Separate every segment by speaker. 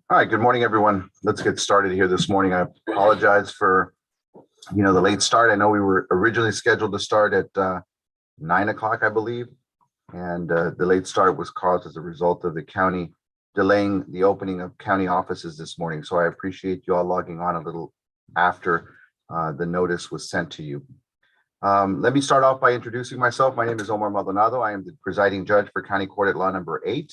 Speaker 1: All right, good morning, everyone. Let's get started here this morning. I apologize for, the late start. I know we were originally scheduled to start at 9 o'clock, I believe. And the late start was caused as a result of the county delaying the opening of county offices this morning. So I appreciate you all logging on a little after the notice was sent to you. Let me start off by introducing myself. My name is Omar Maldonado. I am the presiding judge for County Court at Law number 8.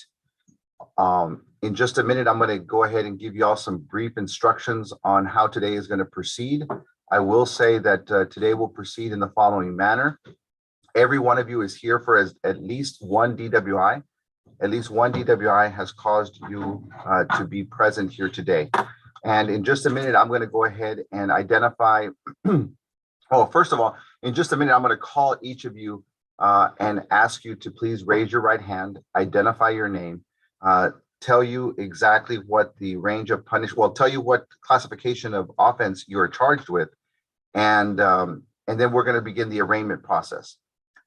Speaker 1: In just a minute, I'm going to go ahead and give you all some brief instructions on how today is going to proceed. I will say that today will proceed in the following manner. Every one of you is here for at least one DWI. At least one DWI has caused you to be present here today. And in just a minute, I'm going to go ahead and identify. Oh, first of all, in just a minute, I'm going to call each of you and ask you to please raise your right hand, identify your name, tell you exactly what the range of tell you what classification of offense you are charged with, and then we're going to begin the arraignment process.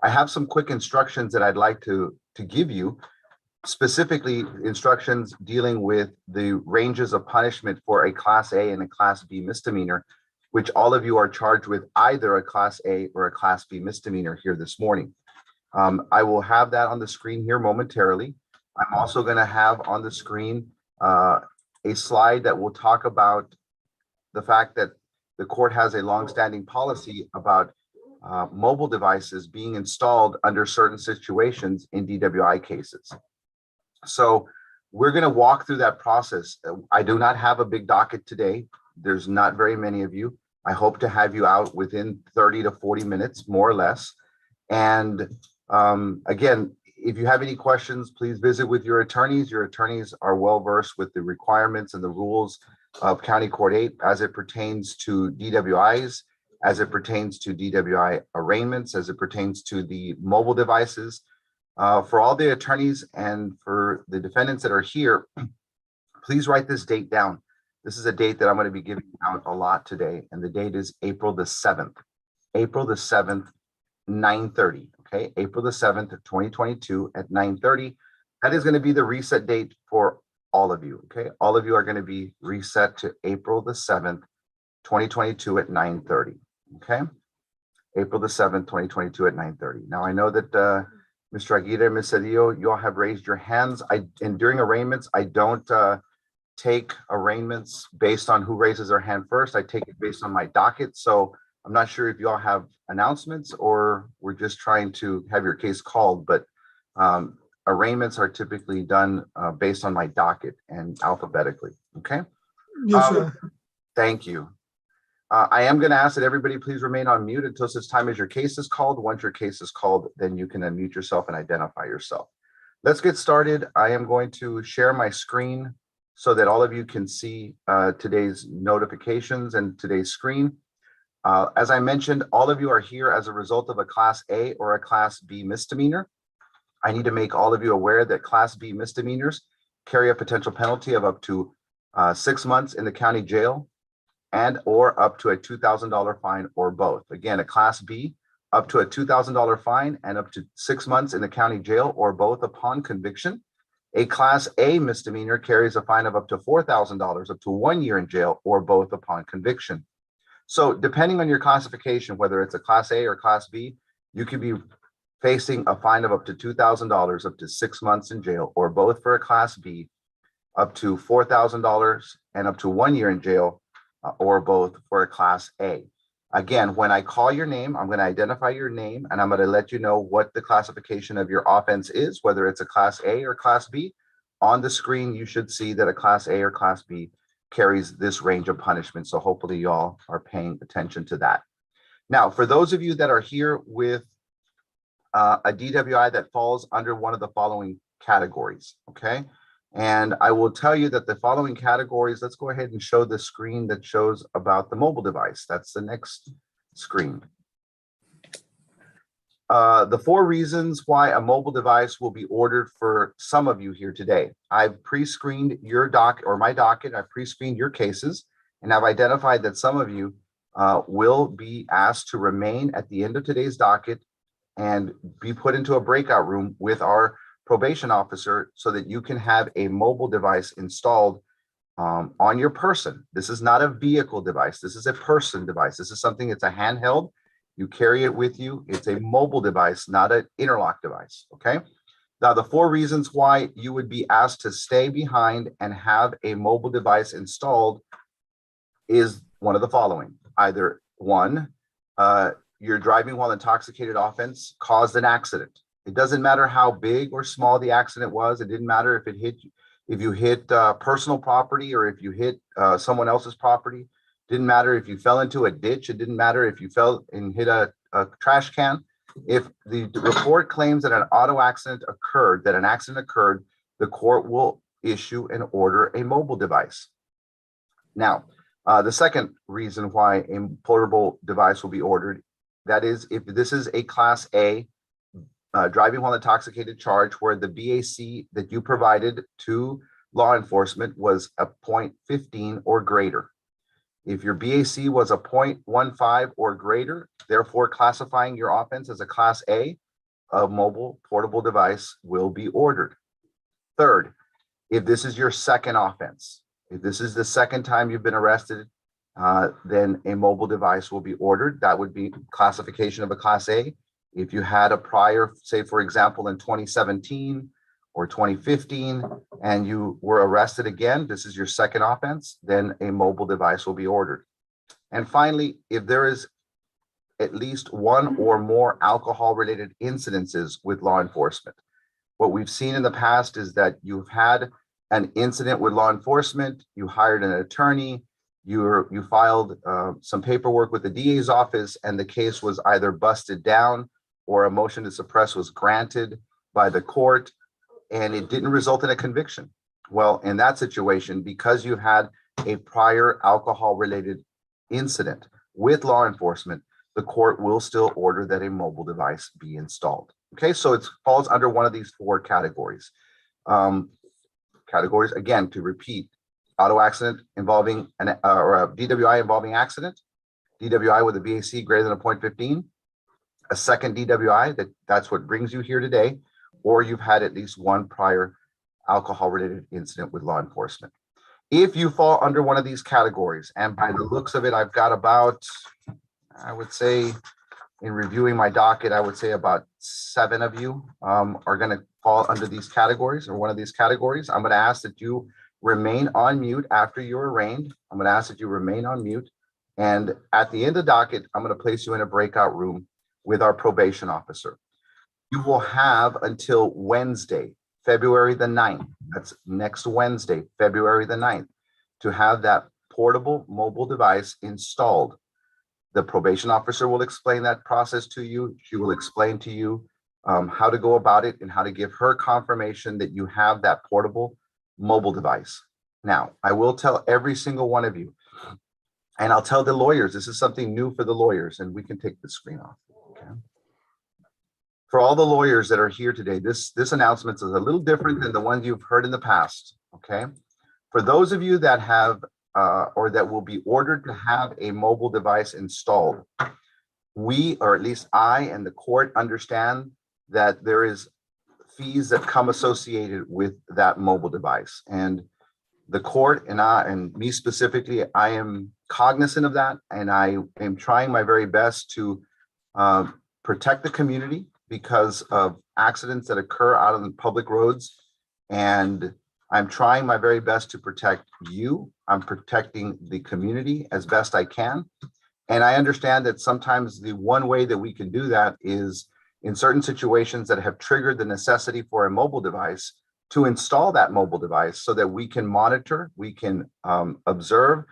Speaker 1: I have some quick instructions that I'd like to give you, specifically instructions dealing with the ranges of punishment for a Class A and a Class B misdemeanor, which all of you are charged with either a Class A or a Class B misdemeanor here this morning. I will have that on the screen here momentarily. I'm also going to have on the screen a slide that will talk about the fact that the court has a longstanding policy about mobile devices being installed under certain situations in DWI cases. So we're going to walk through that process. I do not have a big docket today. There's not very many of you. I hope to have you out within 30 to 40 minutes, more or less. And again, if you have any questions, please visit with your attorneys. Your attorneys are well versed with the requirements and the rules of County Court 8 as it pertains to DWIs, as it pertains to DWI arraignments, as it pertains to the mobile devices. For all the attorneys and for the defendants that are here, please write this date down. This is a date that I'm going to be giving out a lot today, and the date is April the 7th. April the 7th, 9:30. Okay, April the 7th of 2022 at 9:30. That is going to be the reset date for all of you. Okay, all of you are going to be reset to April the 7th, 2022 at 9:30. Okay, April the 7th, 2022 at 9:30. Now I know that Mr. Aguirre, Ms. Cedillo, you all have raised your hands. And during arraignments, I don't take arraignments based on who raises their hand first. I take it based on my docket. So I'm not sure if you all have announcements or we're just trying to have your case called, but arraignments are typically done based on my docket and alphabetically. Okay.
Speaker 2: Yes, sir.
Speaker 1: Thank you. I am going to ask that everybody please remain on mute until such time as your case is called. Once your case is called, then you can unmute yourself and identify yourself. Let's get started. I am going to share my screen so that all of you can see today's notifications and today's screen. As I mentioned, all of you are here as a result of a Class A or a Class B misdemeanor. I need to make all of you aware that Class B misdemeanors carry a potential penalty of up to 6 months in the county jail and or up to a $2,000 fine or both. Again, a Class B, up to a $2,000 fine and up to 6 months in the county jail or both upon conviction. A Class A misdemeanor carries a fine of up to $4,000, up to 1 year in jail or both upon conviction. So depending on your classification, whether it's a Class A or Class B, you could be facing a fine of up to $2,000, up to 6 months in jail, or both for a Class B, up to $4,000 and up to 1 year in jail, or both for a Class A. Again, when I call your name, I'm going to identify your name and I'm going to let you know what the classification of your offense is, whether it's a Class A or Class B. On the screen, you should see that a Class A or Class B carries this range of punishment. So hopefully y'all are paying attention to that. Now, for those of you that are here with a DWI that falls under one of the following categories, okay? And I will tell you that the following categories, let's go ahead and show the screen that shows about the mobile device. That's the next screen. The 4 reasons why a mobile device will be ordered for some of you here today. I've pre-screened your my docket. I've pre-screened your cases, and I've identified that some of you will be asked to remain at the end of today's docket and be put into a breakout room with our probation officer so that you can have a mobile device installed on your person. This is not a vehicle device. This is a person device. This is something, it's a handheld. You carry it with you. It's a mobile device, not an interlock device, okay? Now, the 4 reasons why you would be asked to stay behind and have a mobile device installed is one of the following. Either 1, you're driving while intoxicated offense caused an accident. It doesn't matter how big or small the accident was. It didn't matter if you hit personal property or if you hit someone else's property. Didn't matter if you fell into a ditch. It didn't matter if you fell and hit a trash can. If the report claims that an auto accident occurred, the court will issue and order a mobile device. Now, the second reason why a portable device will be ordered, that is, if this is a Class A driving while intoxicated charge where the BAC that you provided to law enforcement was a .15 or greater. If your BAC was a .15 or greater, therefore classifying your offense as a Class A, a mobile portable device will be ordered. Third, if this is your second offense, if this is the second time you've been arrested, then a mobile device will be ordered. That would be classification of a Class A. If you had a prior, say, for example, in 2017 or 2015, and you were arrested again, this is your second offense, then a mobile device will be ordered. And finally, if there is at least 1 or more alcohol-related incidences with law enforcement, what we've seen in the past is that you've had an incident with law enforcement, you hired an attorney, you filed some paperwork with the DA's office, and the case was either busted down or a motion to suppress was granted by the court, and it didn't result in a conviction. Well, in that situation, because you had a prior alcohol-related incident with law enforcement, the court will still order that a mobile device be installed. Okay, so it falls under one of these 4 categories. Categories, again, to repeat: auto accident involving or a DWI involving accident, DWI with a BAC greater than a .15, a second DWI, that's what brings you here today, or you've had at least 1 prior alcohol-related incident with law enforcement. If you fall under one of these categories, and by the looks of it, I've got about, I would say, in reviewing my docket, I would say about 7 of you are going to fall under these categories or one of these categories. I'm going to ask that you remain on mute after you're arraigned. I'm going to ask that you remain on mute. And at the end of the docket, I'm going to place you in a breakout room with our probation officer. You will have until Wednesday, February the 9th, that's next Wednesday, February the 9th, to have that portable mobile device installed. The probation officer will explain that process to you. She will explain to you how to go about it and how to give her confirmation that you have that portable mobile device. Now, I will tell every single one of you, and I'll tell the lawyers, this is something new for the lawyers, and we can take the screen off. Okay. For all the lawyers that are here today, this announcement is a little different than the ones you've heard in the past. Okay. For those of you that have or that will be ordered to have a mobile device installed, we, or at least I and the court, understand that there is fees that come associated with that mobile device. And the court and I, and me specifically, I am cognizant of that, and I am trying my very best to protect the community because of accidents that occur out on the public roads. And I'm trying my very best to protect you. I'm protecting the community as best I can. And I understand that sometimes the one way that we can do that is in certain situations that have triggered the necessity for a mobile device, to install that mobile device so that we can monitor, we can observe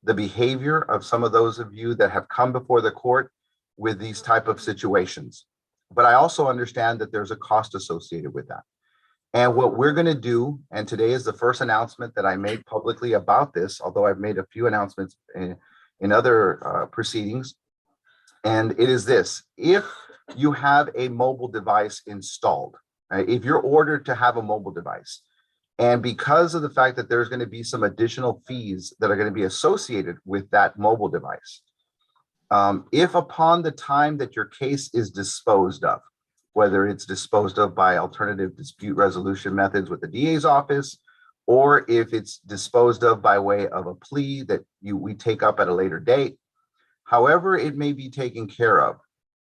Speaker 1: the behavior of some of those of you that have come before the court with these type of situations. But I also understand that there's a cost associated with that. And what we're going to do, and today is the first announcement that I made publicly about this, although I've made a few announcements in other proceedings, and it is this: if you have a mobile device installed, right, if you're ordered to have a mobile device, and because of the fact that there's going to be some additional fees that are going to be associated with that mobile device, if upon the time that your case is disposed of, whether it's disposed of by alternative dispute resolution methods with the DA's office, or if it's disposed of by way of a plea that we take up at a later date. However it may be taken care of,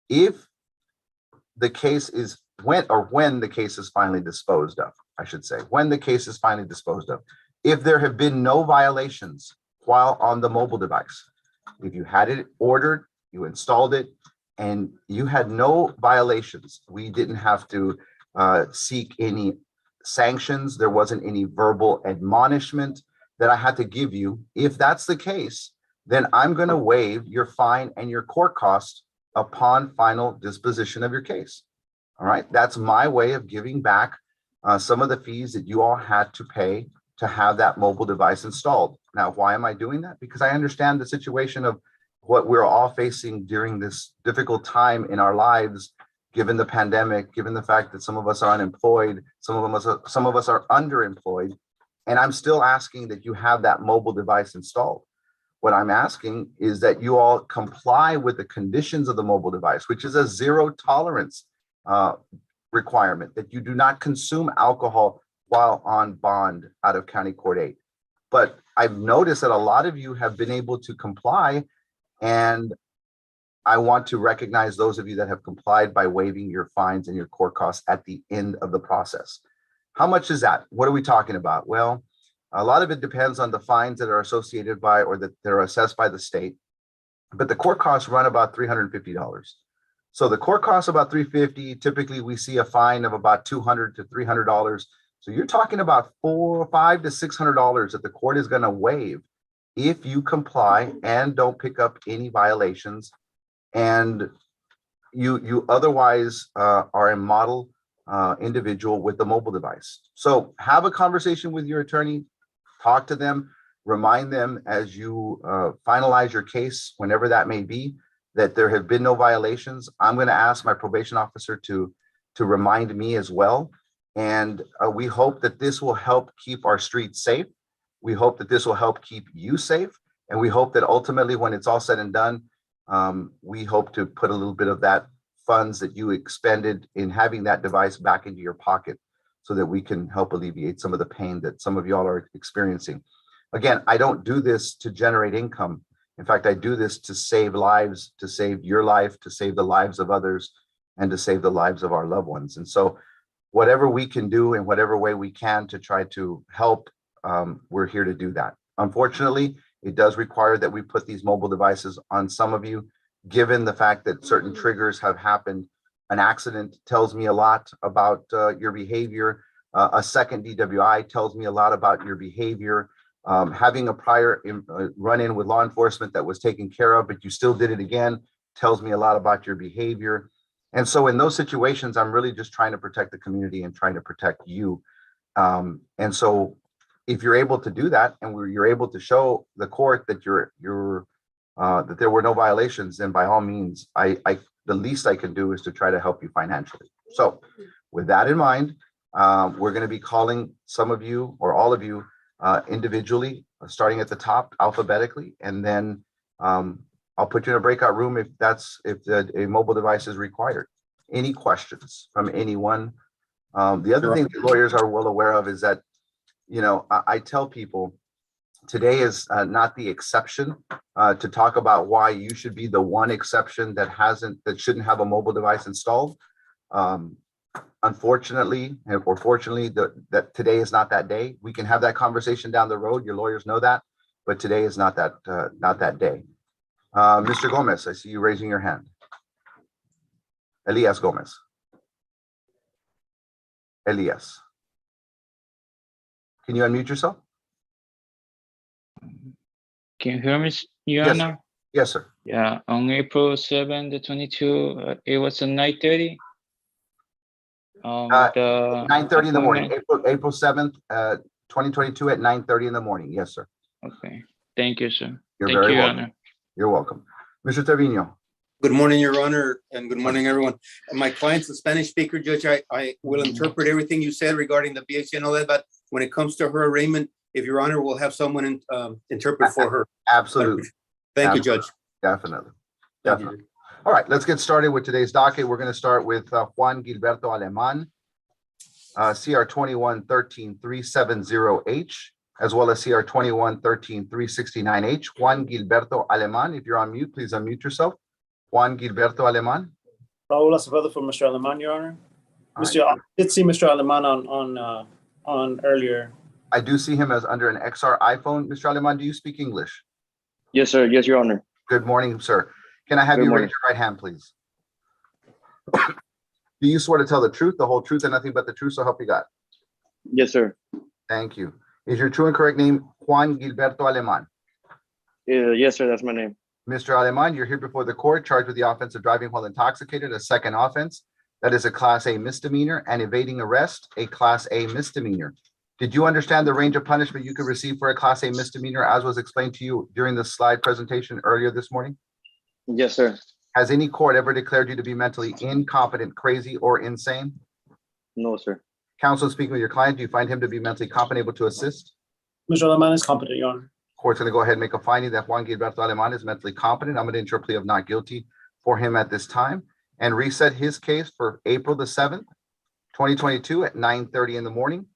Speaker 1: if the case is when the case is finally disposed of, I should say, when the case is finally disposed of, if there have been no violations while on the mobile device, if you had it ordered, you installed it, and you had no violations, we didn't have to seek any sanctions, there wasn't any verbal admonishment that I had to give you. If that's the case, then I'm going to waive your fine and your court costs upon final disposition of your case. All right, that's my way of giving back some of the fees that you all had to pay to have that mobile device installed. Now, why am I doing that? Because I understand the situation of what we're all facing during this difficult time in our lives, given the pandemic, given the fact that some of us are unemployed, some of us are underemployed, and I'm still asking that you have that mobile device installed. What I'm asking is that you all comply with the conditions of the mobile device, which is a zero tolerance requirement, that you do not consume alcohol while on bond out of County Court 8. But I've noticed that a lot of you have been able to comply, and I want to recognize those of you that have complied by waiving your fines and your court costs at the end of the process. How much is that? What are we talking about? Well, a lot of it depends on the fines that are associated by or that they're assessed by the state, but the court costs run about $350. So the court costs about $350. Typically, we see a fine of about $200 to $300. So you're talking about $500 to $600 that the court is going to waive if you comply and don't pick up any violations, and you otherwise are a model individual with the mobile device. So have a conversation with your attorney, talk to them, remind them as you finalize your case, whenever that may be, that there have been no violations. I'm going to ask my probation officer to remind me as well. And we hope that this will help keep our streets safe. We hope that this will help keep you safe. And we hope that ultimately, when it's all said and done, we hope to put a little bit of that funds that you expended in having that device back into your pocket so that we can help alleviate some of the pain that some of y'all are experiencing. Again, I don't do this to generate income. In fact, I do this to save lives, to save your life, to save the lives of others, and to save the lives of our loved ones. And so whatever we can do in whatever way we can to try to help, we're here to do that. Unfortunately, it does require that we put these mobile devices on some of you, given the fact that certain triggers have happened. An accident tells me a lot about your behavior. A second DWI tells me a lot about your behavior. Having a prior run-in with law enforcement that was taken care of, but you still did it again, tells me a lot about your behavior. And so in those situations, I'm really just trying to protect the community and trying to protect you. And so if you're able to do that, and you're able to show the court that that there were no violations, then by all means, the least I can do is to try to help you financially. So with that in mind, we're going to be calling some of you or all of you individually, starting at the top alphabetically, and then I'll put you in a breakout room if a mobile device is required. Any questions from anyone? The other thing that lawyers are well aware of is that, I tell people today is not the exception to talk about why you should be the one exception that shouldn't have a mobile device installed. Unfortunately, or fortunately, that today is not that day. We can have that conversation down the road. Your lawyers know that, but today is not that day. Mr. Gomez, I see you raising your hand. Elias Gomez. Elias. Can you unmute yourself?
Speaker 2: Can you hear me, Your Honor?
Speaker 1: Yes, sir.
Speaker 2: Yeah, on April 7, 22, it was at 9:30.
Speaker 1: 9:30 in the morning, April 7th, 2022 at 9:30 in the morning. Yes, sir.
Speaker 2: Okay. Thank you, sir.
Speaker 1: You're
Speaker 2: Thank
Speaker 1: very
Speaker 2: you,
Speaker 1: welcome.
Speaker 2: Honor.
Speaker 1: You're welcome. Mr. Trevino.
Speaker 3: Good morning, Your Honor, and good morning, everyone. My client's a Spanish speaker, Judge. I will interpret everything you said regarding the BHC and all that, but when it comes to her arraignment, if Your Honor will have someone interpret for her.
Speaker 1: Absolutely.
Speaker 3: Thank you, Judge.
Speaker 1: Definitely. Definitely. All right, let's get started with today's docket. We're going to start with Juan Gilberto Aleman. CR 21-13-370H, as well as CR 21-13-369H. Juan Gilberto Aleman, if you're on mute, please unmute yourself. Juan Gilberto Aleman.
Speaker 4: Raul Acevedo for Mr. Aleman, Your Honor.
Speaker 1: All
Speaker 4: Mr.
Speaker 1: right.
Speaker 4: I did see Mr. Aleman on earlier.
Speaker 1: I do see him as under an XR iPhone. Mr. Aleman, do you speak English?
Speaker 5: Yes, sir. Yes, Your Honor.
Speaker 1: Good morning, sir. Can I have
Speaker 5: Good
Speaker 1: you
Speaker 5: morning.
Speaker 1: raise your right hand, please? Do you swear to tell the truth, the whole truth, and nothing but the truth, so help you God?
Speaker 5: Yes, sir.
Speaker 1: Thank you. Is your true and correct name Juan Gilberto Aleman?
Speaker 5: Yes, sir. That's my name.
Speaker 1: Mr. Aleman, you're here before the court charged with the offense of driving while intoxicated, a second offense. That is a Class A misdemeanor, and evading arrest, a Class A misdemeanor. Did you understand the range of punishment you could receive for a Class A misdemeanor as was explained to you during the slide presentation earlier this morning?
Speaker 5: Yes, sir.
Speaker 1: Has any court ever declared you to be mentally incompetent, crazy, or insane?
Speaker 5: No, sir.
Speaker 1: Counsel, speaking with your client, do you find him to be mentally competent, able to assist?
Speaker 4: Mr. Aleman is competent, Your Honor.
Speaker 1: Court's going to go ahead and make a finding that Juan Gilberto Aleman is mentally competent. I'm going to enter a plea of not guilty for him at this time and reset his case for April the 7th, 2022 at 9:30 in the morning.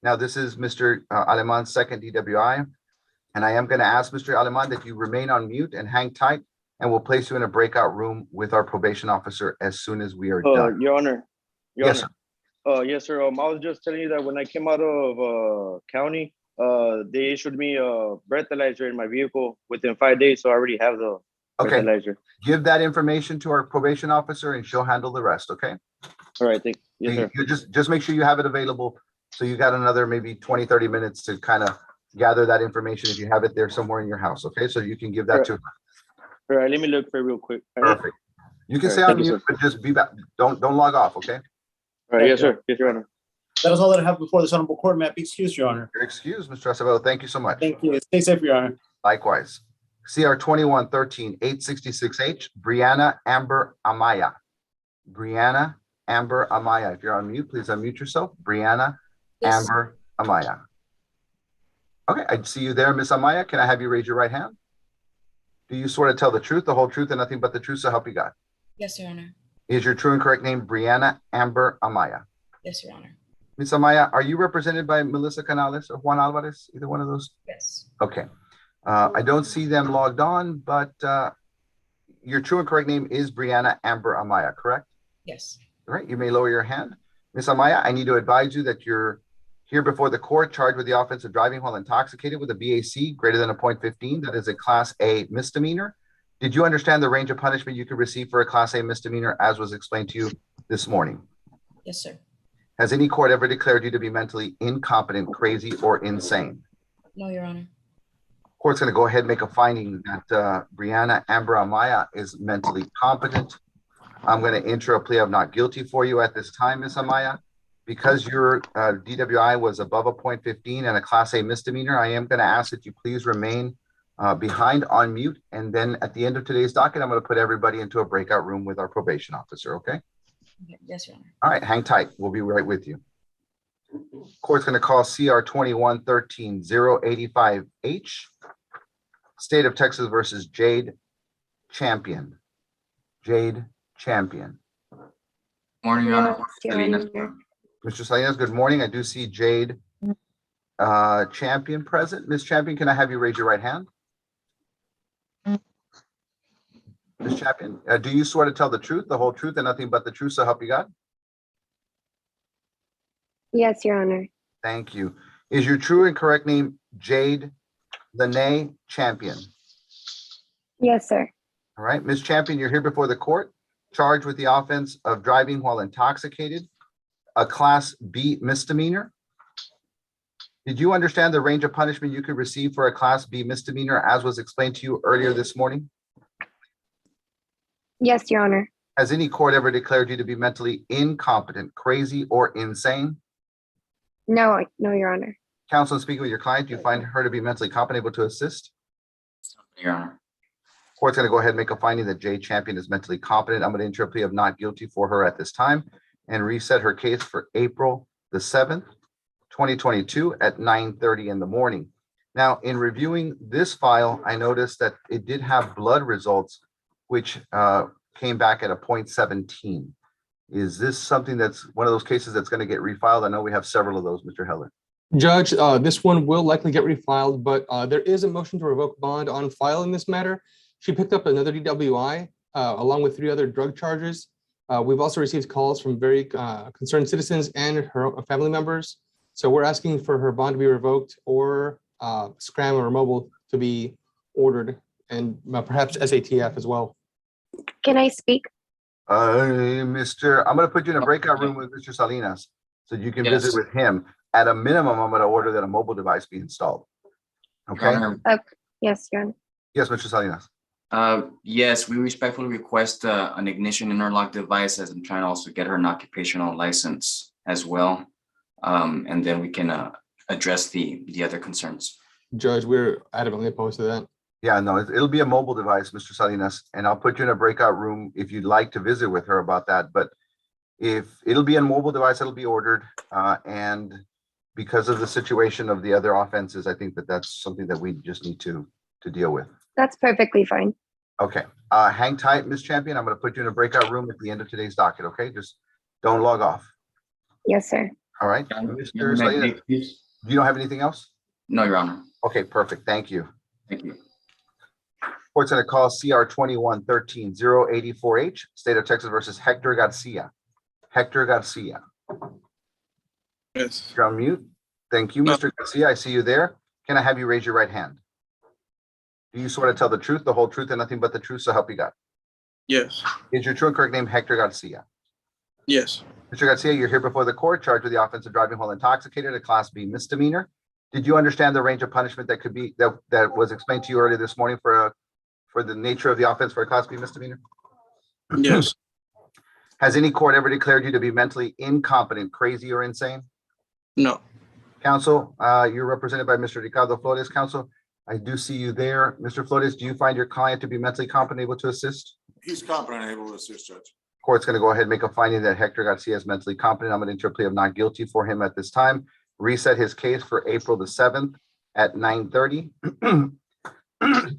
Speaker 1: Now, this is Mr. Aleman's second DWI, and I am going to ask Mr. Aleman that you remain on mute and hang tight, and we'll place you in a breakout room with our probation officer as soon as we are done.
Speaker 5: Your Honor. Your
Speaker 1: Yes,
Speaker 5: Honor. Yes, sir. I was just telling you that when I came out of county, they issued me a breathalyzer in my vehicle within 5 days, so I already have the
Speaker 1: Okay,
Speaker 5: breathalyzer.
Speaker 1: give that information to our probation officer and she'll handle the rest, okay?
Speaker 5: All right. Yes, sir.
Speaker 1: You just make sure you have it available. So you got another maybe 20, 30 minutes to kind of gather that information if you have it there somewhere in your house, okay? So you can give that to her.
Speaker 5: All right. Let me look for it real quick. All right.
Speaker 1: Perfect. You can
Speaker 5: All
Speaker 1: stay
Speaker 5: right,
Speaker 1: on
Speaker 5: thank you,
Speaker 1: mute, but just be back. Don't log off, okay?
Speaker 5: All right. Yes, sir. Yes, Your Honor.
Speaker 4: That is all that I have before this honorable court. May I be excused, Your Honor?
Speaker 1: You're excused, Mr. Acevedo. Thank you so much.
Speaker 4: Thank you. Stay safe, Your Honor.
Speaker 1: Likewise. CR 21-13-866H, Brianna Amber Amaya. Brianna Amber Amaya. If you're on mute, please unmute yourself. Brianna Amber Amaya. Okay, I see you there, Miss Amaya. Can I have you raise your right hand? Do you swear to tell the truth, the whole truth, and nothing but the truth, so help you God?
Speaker 6: Yes, Your Honor.
Speaker 1: Is your true and correct name Brianna Amber Amaya?
Speaker 6: Yes, Your Honor.
Speaker 1: Miss Amaya, are you represented by Melissa Canales or Juan Alvarez? Either one of those?
Speaker 6: Yes.
Speaker 1: Okay. I don't see them logged on, but your true and correct name is Brianna Amber Amaya, correct?
Speaker 6: Yes.
Speaker 1: All right, you may lower your hand. Miss Amaya, I need to advise you that you're here before the court charged with the offense of driving while intoxicated with a BAC greater than a .15. That is a Class A misdemeanor. Did you understand the range of punishment you could receive for a Class A misdemeanor as was explained to you this morning?
Speaker 6: Yes, sir.
Speaker 1: Has any court ever declared you to be mentally incompetent, crazy, or insane?
Speaker 6: No, Your Honor.
Speaker 1: Court's going to go ahead and make a finding that Brianna Amber Amaya is mentally competent. I'm going to enter a plea of not guilty for you at this time, Miss Amaya. Because your DWI was above a .15 and a Class A misdemeanor, I am going to ask that you please remain behind on mute. And then at the end of today's docket, I'm going to put everybody into a breakout room with our probation officer, okay?
Speaker 6: Yes, Your Honor.
Speaker 1: All right, hang tight. We'll be right with you. Court's going to call CR 21-13-085H, State of Texas versus Jade Champion. Jade Champion.
Speaker 7: Morning, Your Honor. Salinas.
Speaker 1: Mr. Salinas, good morning. I do see Jade Champion present. Ms. Champion, can I have you raise your right hand? Ms. Champion, do you swear to tell the truth, the whole truth, and nothing but the truth, so help you God?
Speaker 8: Yes, Your Honor.
Speaker 1: Thank you. Is your true and correct name Jade Lene Champion?
Speaker 8: Yes, sir.
Speaker 1: All right, Ms. Champion, you're here before the court, charged with the offense of driving while intoxicated, a Class B misdemeanor. Did you understand the range of punishment you could receive for a Class B misdemeanor as was explained to you earlier this morning?
Speaker 8: Yes, Your Honor.
Speaker 1: Has any court ever declared you to be mentally incompetent, crazy, or insane?
Speaker 8: No, Your Honor.
Speaker 1: Counsel, speaking with your client, do you find her to be mentally competent, able to assist?
Speaker 7: Your Honor.
Speaker 1: Court's going to go ahead and make a finding that Jade Champion is mentally competent. I'm going to enter a plea of not guilty for her at this time and reset her case for April the 7th, 2022 at 9:30 in the morning. Now, in reviewing this file, I noticed that it did have blood results, which came back at a .17. Is this something that's one of those cases that's going to get refiled? I know we have several of those, Mr. Heller.
Speaker 9: Judge, this one will likely get refiled, but there is a motion to revoke bond on file in this matter. She picked up another DWI along with 3 other drug charges. We've also received calls from very concerned citizens and her family members. So we're asking for her bond to be revoked or scram or mobile to be ordered, and perhaps SATF as well.
Speaker 8: Can I speak?
Speaker 1: I'm going to put you in a breakout room with Mr. Salinas so you can
Speaker 7: Yes.
Speaker 1: visit with him. At a minimum, I'm going to order that a mobile device be installed.
Speaker 7: Your
Speaker 1: Okay?
Speaker 7: Honor,
Speaker 8: Yes, Your Honor.
Speaker 1: Yes, Mr. Salinas.
Speaker 7: yes, we respectfully request an ignition interlock device, as I'm trying to also get her an occupational license as well. And then we can address the other concerns.
Speaker 9: Judge, we're adamantly opposed to that.
Speaker 1: Yeah, no, it'll be a mobile device, Mr. Salinas, and I'll put you in a breakout room if you'd like to visit with her about that. But if it'll be a mobile device, it'll be ordered. And because of the situation of the other offenses, I think that that's something that we just need to deal with.
Speaker 8: That's perfectly fine.
Speaker 1: Okay, hang tight, Ms. Champion. I'm going to put you in a breakout room at the end of today's docket, okay? Just don't log off.
Speaker 8: Yes, sir.
Speaker 1: All right,
Speaker 7: Your Honor,
Speaker 1: Mr. Salinas, you don't have anything else?
Speaker 7: No, Your Honor.
Speaker 1: Okay, perfect. Thank you.
Speaker 7: Thank you.
Speaker 1: Court's going to call CR 21-13-084H, State of Texas versus Hector Garcia. Hector Garcia.
Speaker 10: Yes.
Speaker 1: You're on mute. Thank you, Mr. Garcia. I see you there. Can I have you raise your right hand? Do you swear to tell the truth, the whole truth, and nothing but the truth, so help you God?
Speaker 10: Yes.
Speaker 1: Is your true and correct name Hector Garcia?
Speaker 10: Yes.
Speaker 1: Mr. Garcia, you're here before the court charged with the offense of driving while intoxicated, a Class B misdemeanor. Did you understand the range of punishment that could be that was explained to you earlier this morning for the nature of the offense for a Class B misdemeanor?
Speaker 10: Yes.
Speaker 1: Has any court ever declared you to be mentally incompetent, crazy, or insane?
Speaker 10: No.
Speaker 1: Counsel, you're represented by Mr. Ricardo Flores. Counsel, I do see you there. Mr. Flores, do you find your client to be mentally competent, able to assist?
Speaker 11: He's competent and able to assist, Judge.
Speaker 1: Court's going to go ahead and make a finding that Hector Garcia is mentally competent. I'm going to enter a plea of not guilty for him at this time. Reset his case for April the 7th at 9:30.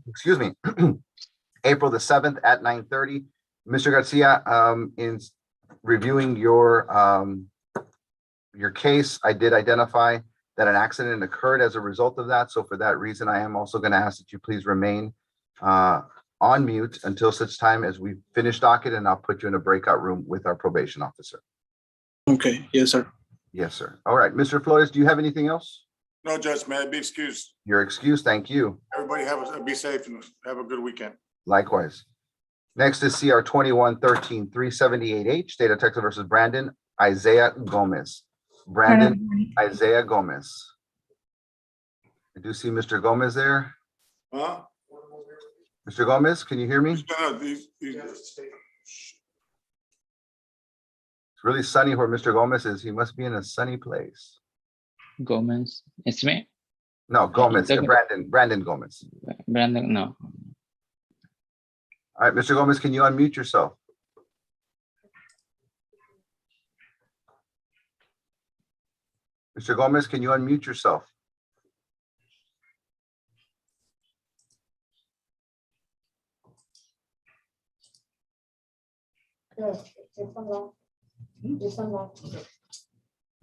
Speaker 1: Excuse me. April the 7th at 9:30. Mr. Garcia, in reviewing your case, I did identify that an accident occurred as a result of that. So for that reason, I am also going to ask that you please remain on mute until such time as we finish docket, and I'll put you in a breakout room with our probation officer.
Speaker 10: Okay. Yes, sir.
Speaker 1: Yes, sir. All right, Mr. Flores, do you have anything else?
Speaker 11: No, Judge, may I be excused?
Speaker 1: Your excuse, thank you.
Speaker 11: Everybody be safe and have a good weekend.
Speaker 1: Likewise. Next is CR 21-13-378H, State of Texas versus Brandon Isaiah Gomez. Brandon Isaiah Gomez. I do see Mr. Gomez there.
Speaker 11: Huh?
Speaker 1: Mr. Gomez, can you hear me?
Speaker 11: It's
Speaker 1: It's really sunny where Mr. Gomez is. He must be in a sunny place.
Speaker 2: Gomez. It's me.
Speaker 1: No, Gomez,
Speaker 2: Okay.
Speaker 1: Brandon Gomez.
Speaker 2: Brandon, no.
Speaker 1: All right, Mr. Gomez, can you unmute yourself? Mr. Gomez, can you unmute yourself?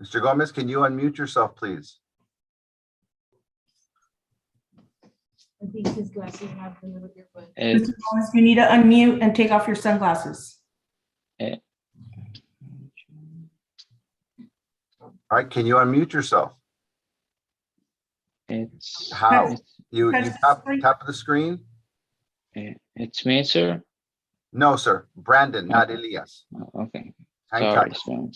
Speaker 1: Mr. Gomez, can you unmute yourself, please?
Speaker 6: I think his glasses have been with your foot.
Speaker 2: It's,
Speaker 12: Mr. Gomez, you need to unmute and take off your sunglasses.
Speaker 1: All right, can you unmute yourself?
Speaker 2: it's,
Speaker 1: How?
Speaker 2: it's,
Speaker 1: You tap the screen?
Speaker 2: it's me, sir.
Speaker 1: No, sir. Brandon, not Elias.
Speaker 2: Oh, okay.
Speaker 1: Hang
Speaker 2: Sorry,
Speaker 1: tight.
Speaker 2: sir.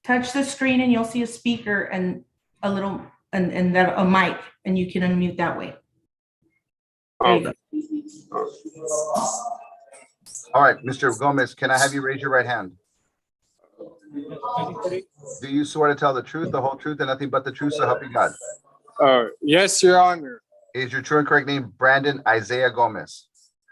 Speaker 12: Touch the screen and you'll see a speaker and a little, and that a mic, and you can unmute that way. There you go.
Speaker 1: All right, Mr. Gomez, can I have you raise your right hand? Do you swear to tell the truth, the whole truth, and nothing but the truth, so help you God?
Speaker 10: Yes, Your Honor.
Speaker 1: Is your true and correct name Brandon Isaiah Gomez?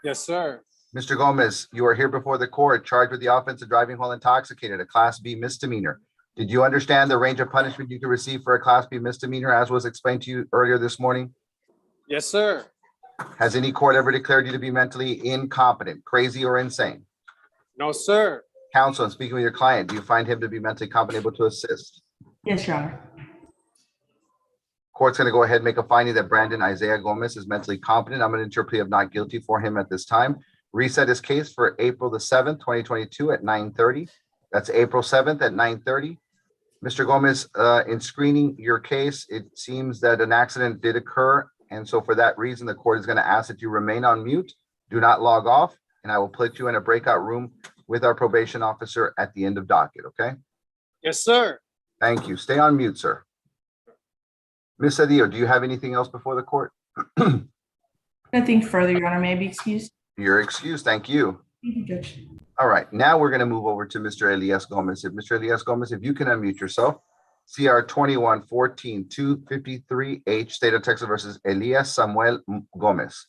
Speaker 10: Yes, sir.
Speaker 1: Mr. Gomez, you are here before the court charged with the offense of driving while intoxicated, a Class B misdemeanor. Did you understand the range of punishment you could receive for a Class B misdemeanor as was explained to you earlier this morning?
Speaker 10: Yes, sir.
Speaker 1: Has any court ever declared you to be mentally incompetent, crazy, or insane?
Speaker 10: No, sir.
Speaker 1: Counsel, and speaking with your client, do you find him to be mentally competent, able to assist?
Speaker 12: Yes, Your Honor.
Speaker 1: Court's going to go ahead and make a finding that Brandon Isaiah Gomez is mentally competent. I'm going to enter a plea of not guilty for him at this time. Reset his case for April the 7th, 2022 at 9:30. That's April 7th at 9:30. Mr. Gomez, in screening your case, it seems that an accident did occur. And so for that reason, the court is going to ask that you remain on mute, do not log off, and I will put you in a breakout room with our probation officer at the end of docket, okay?
Speaker 10: Yes, sir.
Speaker 1: Thank you. Stay on mute, sir. Ms. Cedillo, do you have anything else before the court?
Speaker 12: Nothing further, Your Honor. May I be excused?
Speaker 1: You're excused. Thank you.
Speaker 12: Thank you, Judge.
Speaker 1: All right, now we're going to move over to Mr. Elias Gomez. If Mr. Elias Gomez, if you can unmute yourself. CR 21-14-253H, State of Texas versus Elias Samuel Gomez.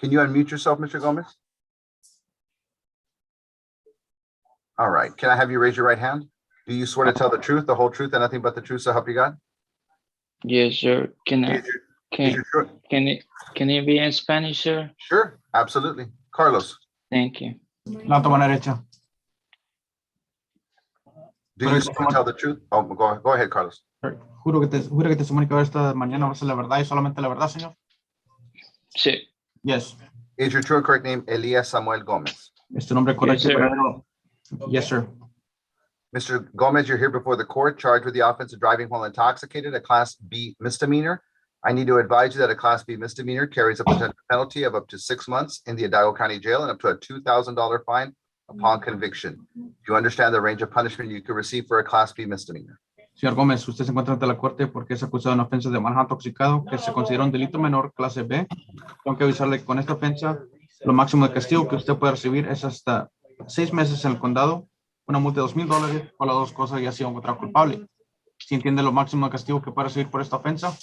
Speaker 1: Can you unmute yourself, Mr. Gomez? All right, can I have you raise your right hand? Do you swear to tell the truth, the whole truth, and nothing but the truth, so help you God?
Speaker 2: Yes, sir. Can it be in Spanish, sir?
Speaker 1: Sure, absolutely. Carlos.
Speaker 2: Thank you.
Speaker 13: La mano derecha.
Speaker 1: Do you swear to tell the truth? Oh, go ahead, Carlos.
Speaker 13: Juro que testimonio que esta mañana va a ser la verdad y solamente la verdad, señor.
Speaker 2: Sí.
Speaker 13: Yes.
Speaker 1: Is your true and correct name Elias Samuel Gomez?
Speaker 13: Es tu nombre correcto.
Speaker 2: Yes, sir.
Speaker 13: Yes, sir.
Speaker 1: Mr. Gomez, you're here before the court charged with the offense of driving while intoxicated, a Class B misdemeanor. I need to advise you that a Class B misdemeanor carries a potential penalty of up to 6 months in the Hidalgo County Jail and up to a $2,000 fine upon conviction. Do you understand the range of punishment you could receive for a Class B misdemeanor?
Speaker 13: Señor Gómez, usted se encuentra ante la corte porque es acusado de una ofensa de manejo intoxicado que se considera un delito menor, clase B. Tengo que avisarle que con esta ofensa, lo máximo de castigo que usted puede recibir es hasta 6 meses en el condado, una multa de $2,000 o las dos cosas y así encontrar culpable. ¿Sí entiende lo máximo de castigo que puede recibir por esta ofensa?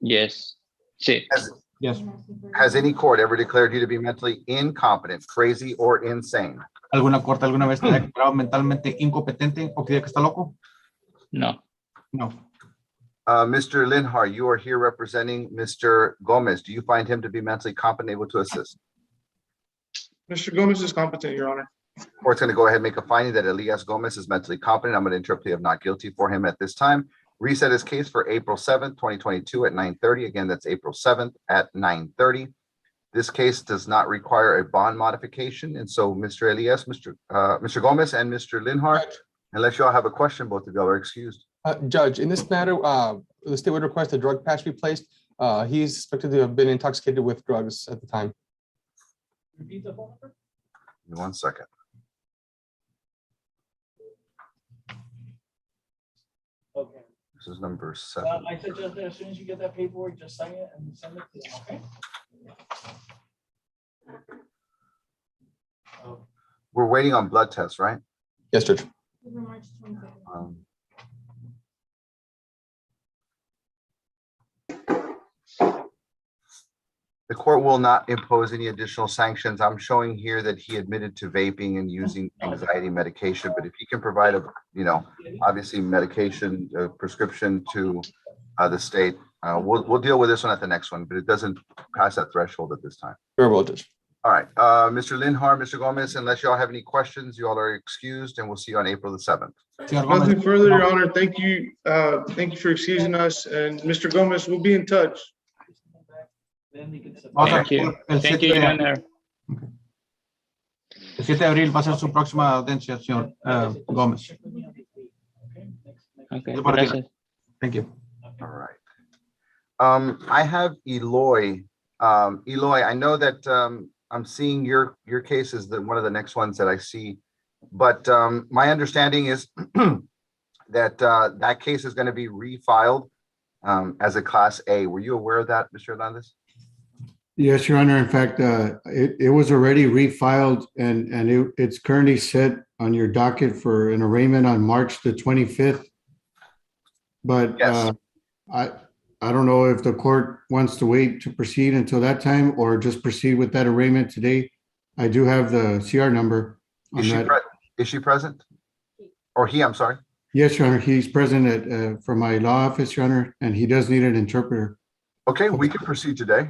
Speaker 2: Yes. Sí.
Speaker 13: Yes.
Speaker 1: Has any court ever declared you to be mentally incompetent, crazy, or insane?
Speaker 13: ¿Alguna corte alguna vez te ha declarado mentalmente incompetente o que está loco?
Speaker 2: No.
Speaker 13: No.
Speaker 1: Mr. Linhar, you are here representing Mr. Gomez. Do you find him to be mentally competent, able to assist?
Speaker 10: Mr. Gomez is competent, Your Honor.
Speaker 1: Court's going to go ahead and make a finding that Elias Gomez is mentally competent. I'm going to enter a plea of not guilty for him at this time. Reset his case for April 7th, 2022 at 9:30. Again, that's April 7th at 9:30. This case does not require a bond modification. And so Mr. Elias, Mr. Gomez and Mr. Linhart, unless you all have a question, both of y'all are excused.
Speaker 9: Judge, in this matter, the state would request a drug patch be placed. He's suspected to have been intoxicated with drugs at the time.
Speaker 1: Repeat the phone number? Give me 1 second.
Speaker 14: Okay.
Speaker 1: This is number 7.
Speaker 14: I suggest that as soon as you get that paperwork, just sign it and send it to them, okay?
Speaker 1: We're waiting on blood tests, right?
Speaker 9: Yes, Judge.
Speaker 6: March 22nd.
Speaker 1: The court will not impose any additional sanctions. I'm showing here that he admitted to vaping and using anxiety medication, but if he can provide a, obviously medication prescription to the state, we'll deal with this one at the next one, but it doesn't pass that threshold at this time.
Speaker 9: Very well, Judge.
Speaker 1: All right, Mr. Linhar, Mr. Gomez, unless y'all have any questions, you all are excused, and we'll see you on April the 7th.
Speaker 10: Nothing further, Your Honor. Thank you. Thank you for excusing us. And Mr. Gomez, we'll be in touch.
Speaker 2: Thank you. Thank you, Your Honor.
Speaker 13: El 7 de abril va a ser su próxima audiencia, señor Gómez.
Speaker 2: Okay, gracias.
Speaker 13: Thank you.
Speaker 1: All right. I have Eloy. Eloy, I know that I'm seeing your case is one of the next ones that I see, but my understanding is that that case is going to be refiled as a Class A. Were you aware of that, Mr. Hernandez?
Speaker 15: Yes, Your Honor. In fact, it was already refiled and it's currently set on your docket for an arraignment on March the 25th. But
Speaker 1: yes.
Speaker 15: I don't know if the court wants to wait to proceed until that time or just proceed with that arraignment today. I do have the CR number.
Speaker 1: Is she present? Or he, I'm sorry.
Speaker 15: Yes, Your Honor. He's present from my law office, Your Honor, and he does need an interpreter.
Speaker 1: Okay, we can proceed today.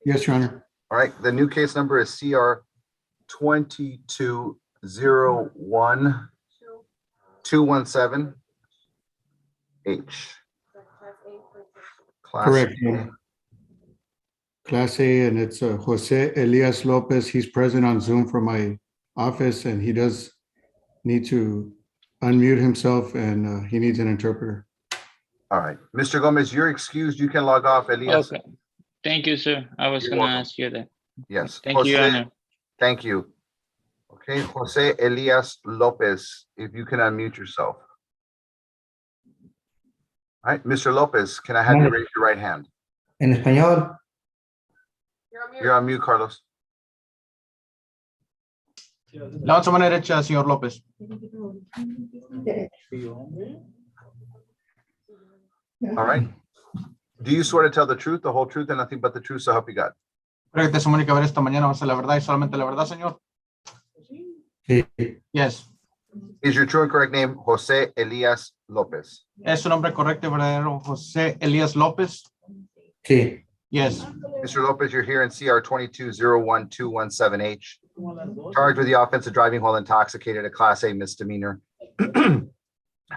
Speaker 15: Yes, Your Honor.
Speaker 1: All right, the new case number is CR 2201-217H. Class
Speaker 15: Correct.
Speaker 1: A.
Speaker 15: Class A, and it's Jose Elias Lopez. He's present on Zoom from my office, and he does need to unmute himself, and he needs an interpreter.
Speaker 1: All right, Mr. Gomez, you're excused. You can log off, Elias.
Speaker 2: Okay. Thank you, sir. I was
Speaker 1: You're
Speaker 2: gonna
Speaker 1: welcome.
Speaker 2: ask you that.
Speaker 1: Yes.
Speaker 2: Thank you, Your
Speaker 1: Jose,
Speaker 2: Honor.
Speaker 1: thank you. Okay, Jose Elias Lopez, if you can unmute yourself. All right, Mr. Lopez, can I have you raise your right hand?
Speaker 16: En español.
Speaker 1: You're on mute, Carlos.
Speaker 13: Levanta su mano derecha, señor López.
Speaker 1: All right. Do you swear to tell the truth, the whole truth, and nothing but the truth, so help you God?
Speaker 13: Creo que testimonio que ver esta mañana va a ser la verdad y solamente la verdad, señor.
Speaker 15: Sí.
Speaker 13: Yes.
Speaker 1: Is your true and correct name Jose Elias Lopez?
Speaker 13: ¿Es su nombre correcto y verdadero José Elías López?
Speaker 15: Sí.
Speaker 13: Yes.
Speaker 1: Mr. Lopez, you're here in CR 2201-217H, charged with the offense of driving while intoxicated, a Class A misdemeanor.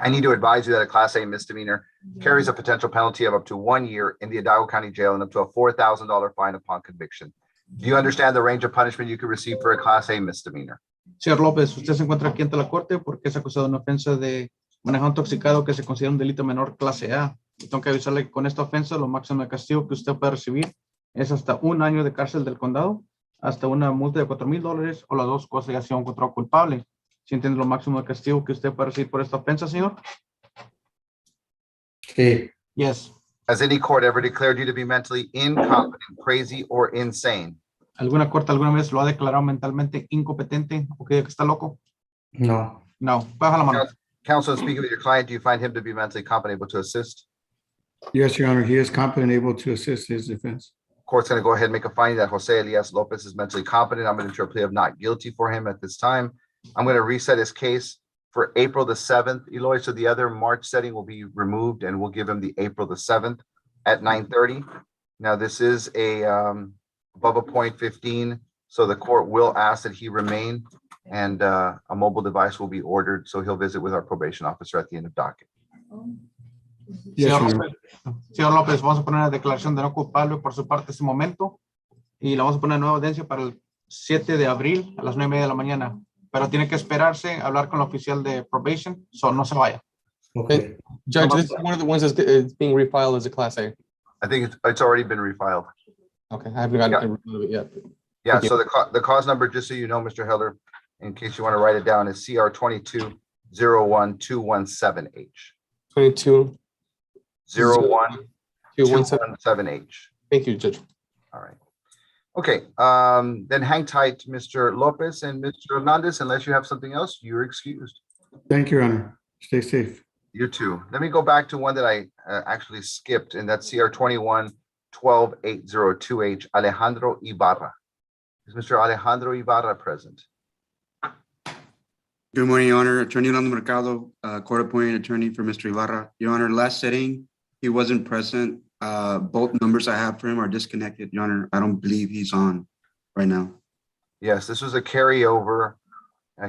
Speaker 1: I need to advise you that a Class A misdemeanor carries a potential penalty of up to 1 year in the Hidalgo County Jail and up to a $4,000 fine upon conviction. Do you understand the range of punishment you could receive for a Class A misdemeanor?
Speaker 13: Señor López, usted se encuentra aquí ante la corte porque es acusado de una ofensa de manejo intoxicado que se considera un delito menor clase A. Y tengo que avisarle que con esta ofensa lo máximo de castigo que usted puede recibir es hasta 1 año de cárcel del condado, hasta una multa de $4,000 o las dos cosas ya sea encontrado culpable. ¿Sí entiende lo máximo de castigo que usted puede recibir por esta ofensa, señor?
Speaker 15: Sí.
Speaker 13: Yes.
Speaker 1: Has any court ever declared you to be mentally incompetent, crazy, or insane?
Speaker 13: ¿Alguna corte alguna vez lo ha declarado mentalmente incompetente o que está loco?
Speaker 15: No.
Speaker 13: No. Baja la mano.
Speaker 1: Counsel, speaking with your client, do you find him to be mentally competent, able to assist?
Speaker 15: Yes, Your Honor. He is competent, able to assist his defense.
Speaker 1: Court's going to go ahead and make a finding that Jose Elias Lopez is mentally competent. I'm going to enter a plea of not guilty for him at this time. I'm going to reset his case for April the 7th, Eloy. So the other March setting will be removed and we'll give him the April the 7th at 9:30. Now, this is a above a point 15. So the court will ask that he remain and a mobile device will be ordered. So he'll visit with our probation officer at the end of docket.
Speaker 15: Yes,
Speaker 13: Señor
Speaker 15: Your
Speaker 13: López,
Speaker 15: Honor.
Speaker 13: señor López, vamos a poner la declaración de no culpable por su parte en este momento y la vamos a poner en nueva audiencia para el 7 de abril a las 9:30 de la mañana. Pero tiene que esperarse a hablar con la oficial de probation, so no se vaya.
Speaker 15: Okay.
Speaker 9: Judge, this is one of the ones that's it's being refiled as a Class A.
Speaker 1: I think it's already been refiled.
Speaker 9: Okay, I haven't gotten rid of it yet.
Speaker 1: Yeah,
Speaker 9: Thank you.
Speaker 1: so the cause number, just so you know, Mr. Heller, in case you want to write it down, is CR 2201-217H.
Speaker 9: 22.
Speaker 1: 01-217H.
Speaker 9: Thank you, Judge.
Speaker 1: All right. Okay, then hang tight, Mr. Lopez and Mr. Hernandez, unless you have something else, you're excused.
Speaker 15: Thank you, Your Honor. Stay safe.
Speaker 1: You too. Let me go back to one that I actually skipped, and that's CR 21-12-802H, Alejandro Ibarra. Is Mr. Alejandro Ibarra present?
Speaker 17: Good morning, Your Honor. Attorney Orlando Mercado, court-appointed attorney for Mr. Ibarra. Your Honor, last setting, he wasn't present. Both numbers I have for him are disconnected, Your Honor. I don't believe he's on right now.
Speaker 1: Yes, this was a carryover.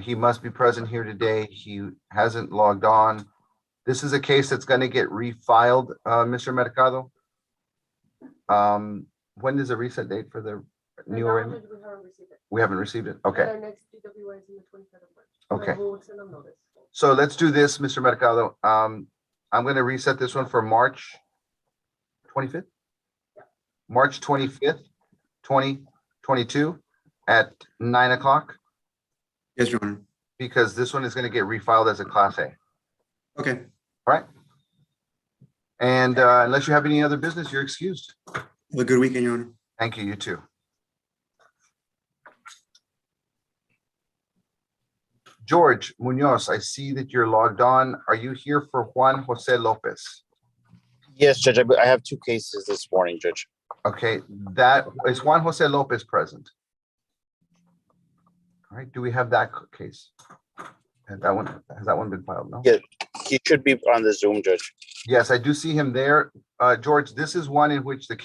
Speaker 1: He must be present here today. He hasn't logged on. This is a case that's going to get refiled, Mr. Mercado. When is the reset date for the new arraignment? We haven't received it. Okay. Okay. So let's do this, Mr. Mercado. I'm going to reset this one for March 25th. March 25th, 2022 at 9 o'clock.
Speaker 17: Yes, Your Honor.
Speaker 1: Because this one is going to get refiled as a Class A.
Speaker 17: Okay.
Speaker 1: All right. And unless you have any other business, you're excused.
Speaker 17: Have a good weekend, Your Honor.
Speaker 1: Thank you. You too. George Munoz, I see that you're logged on. Are you here for Juan Jose Lopez?
Speaker 18: Yes, Judge. I have 2 cases this morning, Judge.
Speaker 1: Okay, that is Juan Jose Lopez present. All right, do we have that case? Has that one been filed? No?
Speaker 18: Yeah, he should be on the Zoom, Judge.
Speaker 1: Yes, I do see him there. George, this is one in which the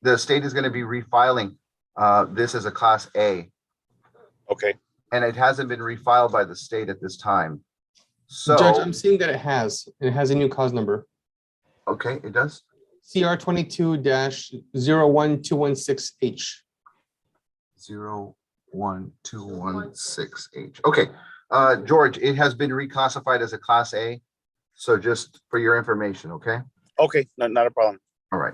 Speaker 1: the state is going to be refiling this as a Class A,
Speaker 18: Okay.
Speaker 1: and it hasn't been refiled by the state at this time. So,
Speaker 9: Judge, I'm seeing that it has a new cause number.
Speaker 1: okay, it does.
Speaker 9: CR 22-01216H.
Speaker 1: 01216H. Okay, George, it has been reclassified as a Class A. So just for your information, okay?
Speaker 18: Okay, not a problem.
Speaker 1: All right.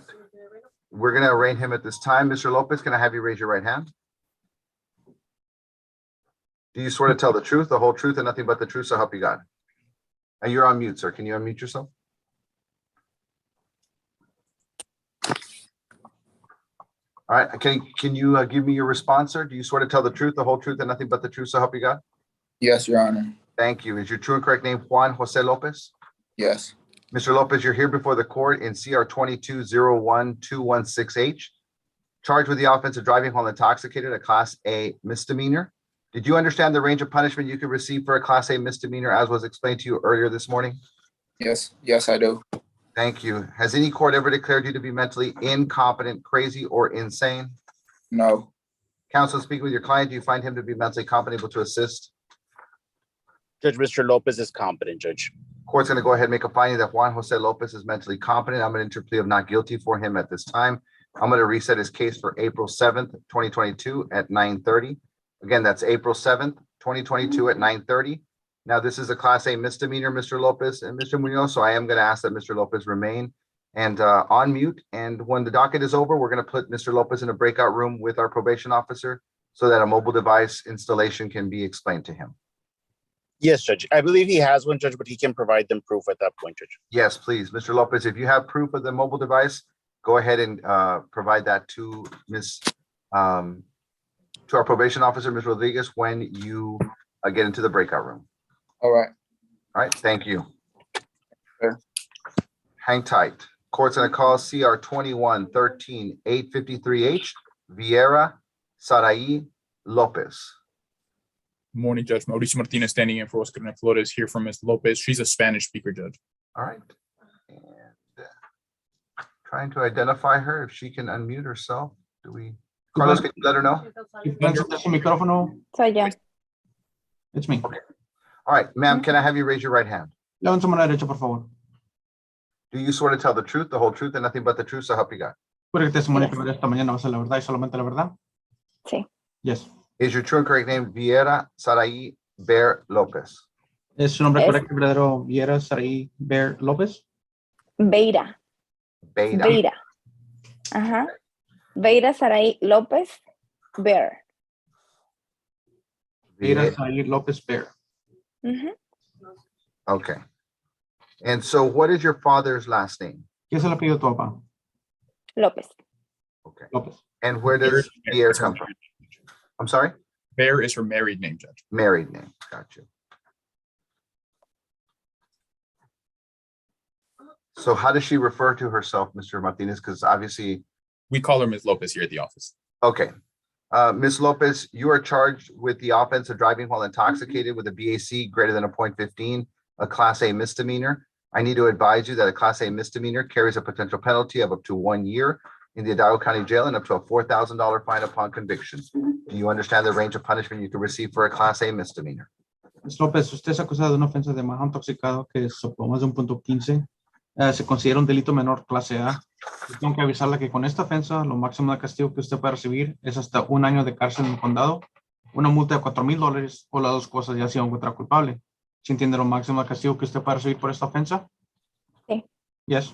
Speaker 1: We're going to arraign him at this time. Mr. Lopez, can I have you raise your right hand? Do you swear to tell the truth, the whole truth, and nothing but the truth, so help you God? And you're on mute, sir. Can you unmute yourself? All right. Can you give me your response, sir? Do you swear to tell the truth, the whole truth, and nothing but the truth, so help you God?
Speaker 16: Yes, Your Honor.
Speaker 1: Thank you. Is your true and correct name Juan Jose Lopez?
Speaker 16: Yes.
Speaker 1: Mr. Lopez, you're here before the court in CR 22-01216H, charged with the offense of driving while intoxicated, a Class A misdemeanor. Did you understand the range of punishment you could receive for a Class A misdemeanor, as was explained to you earlier this morning?
Speaker 16: Yes, I do.
Speaker 1: Thank you. Has any court ever declared you to be mentally incompetent, crazy, or insane?
Speaker 16: No.
Speaker 1: Counsel, speaking with your client, do you find him to be mentally competent, able to assist?
Speaker 18: Judge, Mr. Lopez is competent, Judge.
Speaker 1: Court's going to go ahead and make a finding that Juan Jose Lopez is mentally competent. I'm going to enter plea of not guilty for him at this time. I'm going to reset his case for April 7th, 2022 at 9:30. Again, that's April 7th, 2022 at 9:30. Now, this is a Class A misdemeanor, Mr. Lopez and Mr. Munoz, so I am going to ask that Mr. Lopez remain and on mute. And when the docket is over, we're going to put Mr. Lopez in a breakout room with our probation officer so that a mobile device installation can be explained to him.
Speaker 18: Yes, Judge. I believe he has one, Judge, but he can provide them proof at that point, Judge.
Speaker 1: Yes, please. Mr. Lopez, if you have proof of the mobile device, go ahead and provide that to to our probation officer, Ms. Rodriguez, when you get into the breakout room.
Speaker 16: All right.
Speaker 1: All right, thank you.
Speaker 16: Sure.
Speaker 1: Hang tight. Court's gonna call CR 21-13-853H, Vieira Sarai Lopez.
Speaker 19: Morning, Judge. Mauricio Martinez standing in for Oscar Flores here from Ms. Lopez. She's a Spanish speaker, Judge.
Speaker 1: All right. And trying to identify her, if she can unmute herself. Do we, Carlos, can you let her know?
Speaker 8: Soy yo.
Speaker 13: It's me.
Speaker 1: Okay. All right, ma'am, can I have you raise your right hand?
Speaker 13: Levanten su mano derecha, por favor.
Speaker 1: Do you swear to tell the truth, the whole truth, and nothing but the truth, so help you God?
Speaker 13: ¿Puede que testimonio que esta mañana va a ser la verdad y solamente la verdad?
Speaker 8: Sí.
Speaker 13: Yes.
Speaker 1: Is your true and correct name Vieira Sarai Bear Lopez?
Speaker 13: ¿Es su nombre
Speaker 8: Es-
Speaker 13: correcto verdadero Vieira Sarai Bear López?
Speaker 8: Beira.
Speaker 1: Beira.
Speaker 8: Beira. Ajá. Beira Sarai López Bear.
Speaker 13: Vieira Sarai López Bear.
Speaker 8: Ujú.
Speaker 1: Okay. And so what is your father's last name?
Speaker 13: ¿Qué es el apellido de tu papá?
Speaker 8: López.
Speaker 1: Okay.
Speaker 13: López.
Speaker 1: And where does Pierre come from? I'm sorry?
Speaker 19: Bear is her married name, Judge.
Speaker 1: Married name. Gotcha. So how does she refer to herself, Mr. Martinez? Because obviously,
Speaker 19: We call her Ms. Lopez here at the office.
Speaker 1: okay. Ms. Lopez, you are charged with the offense of driving while intoxicated with a BAC greater than a .15, a Class A misdemeanor. I need to advise you that a Class A misdemeanor carries a potential penalty of up to 1 year in the Hidalgo County Jail and up to a $4,000 fine upon conviction. Do you understand the range of punishment you can receive for a Class A misdemeanor?
Speaker 13: Ms. López, usted es acusado de una ofensa de manjar intoxicado que sopló más de 1.15. Se considera un delito menor clase A. Y tengo que avisarle que con esta ofensa, lo máximo de castigo que usted puede recibir es hasta 1 año de cárcel en el condado, una multa de $4,000 o las dos cosas ya sea encontrado culpable. ¿Sí entiende lo máximo de castigo que usted puede recibir por esta ofensa?
Speaker 8: Sí.
Speaker 13: Yes.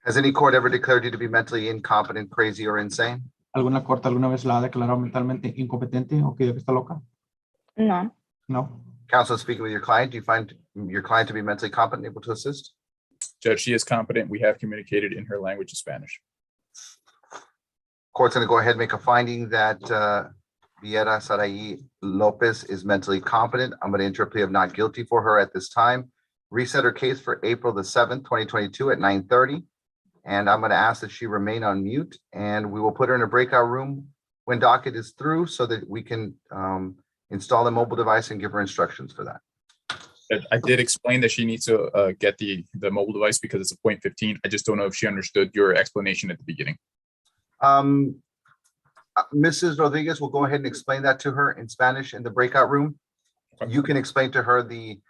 Speaker 1: Has any court ever declared you to be mentally incompetent, crazy, or insane?
Speaker 13: ¿Alguna corte alguna vez la ha declarado mentalmente incompetente o que está loca?
Speaker 8: No.
Speaker 13: No.
Speaker 1: Counsel, speaking with your client, do you find your client to be mentally competent, able to assist?
Speaker 19: Judge, she is competent. We have communicated in her language of Spanish.
Speaker 1: Court's going to go ahead and make a finding that Vieira Sarai Lopez is mentally competent. I'm going to enter a plea of not guilty for her at this time. Reset her case for April the 7th, 2022 at 9:30. And I'm going to ask that she remain on mute, and we will put her in a breakout room when docket is through so that we can install the mobile device and give her instructions for that.
Speaker 19: I did explain that she needs to get the mobile device because it's a .15. I just don't know if she understood your explanation at the beginning.
Speaker 1: Mrs. Rodriguez will go ahead and explain that to her in Spanish in the breakout room. You can explain to her the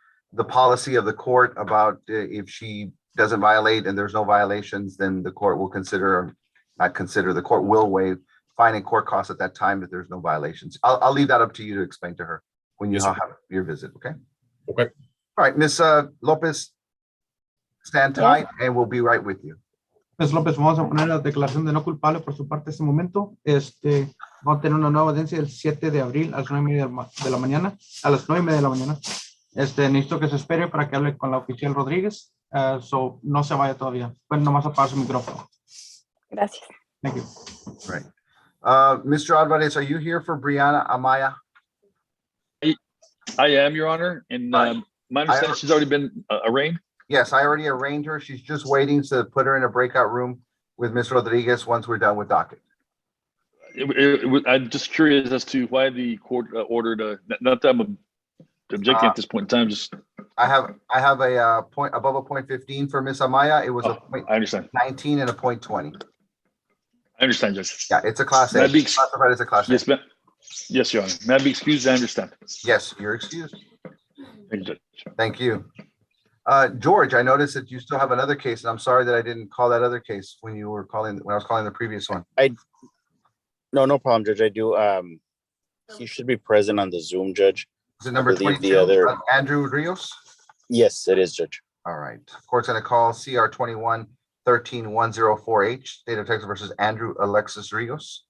Speaker 1: policy of the court about if she doesn't violate and there's no violations, then the court will the court will waive fine and court costs at that time if there's no violations. I'll leave that up to you to explain to her when you have your visit, okay?
Speaker 19: Okay.
Speaker 1: All right, Ms. Lopez, stand tight and we'll be right with you.
Speaker 13: Ms. López, vamos a poner la declaración de no culpable por su parte este momento. Vamos a tener una nueva audiencia el 7 de abril a las 9:30 de la mañana. A las 9:30 de la mañana. Necesito que se espere para que hable con la oficial Rodríguez. No se vaya todavía. Pueden nomás apagar su micrófono.
Speaker 8: Gracias.
Speaker 13: Thank you.
Speaker 1: Right. Mr. Alvarez, are you here for Brianna Amaya?
Speaker 20: I am, Your Honor, and my understanding she's already been arraigned.
Speaker 1: Yes, I already arraigned her. She's just waiting to put her in a breakout room with Ms. Rodriguez once we're done with docket.
Speaker 20: I'm just curious as to why the court ordered, not that I'm objecting at this point in time, just.
Speaker 1: I have a point above a .15 for Ms. Amaya. It was a
Speaker 20: I understand.
Speaker 1: .19 and a .20.
Speaker 20: I understand, Judge.
Speaker 1: Yeah, it's a class A.
Speaker 20: May I be
Speaker 1: Classified as a class A.
Speaker 20: Yes, yes, Your Honor. May I be excused? I understand.
Speaker 1: Yes, you're excused.
Speaker 20: Thank you, Judge.
Speaker 1: Thank you. George, I noticed that you still have another case, and I'm sorry that I didn't call that other case when I was calling the previous one.
Speaker 18: No problem, Judge. I do. He should be present on the Zoom, Judge.
Speaker 1: Is it number 22?
Speaker 18: The other
Speaker 1: Andrew Rios?
Speaker 18: Yes, it is, Judge.
Speaker 1: All right. Court's going to call CR 21-13-104H, State of Texas versus Andrew Alexis Rios.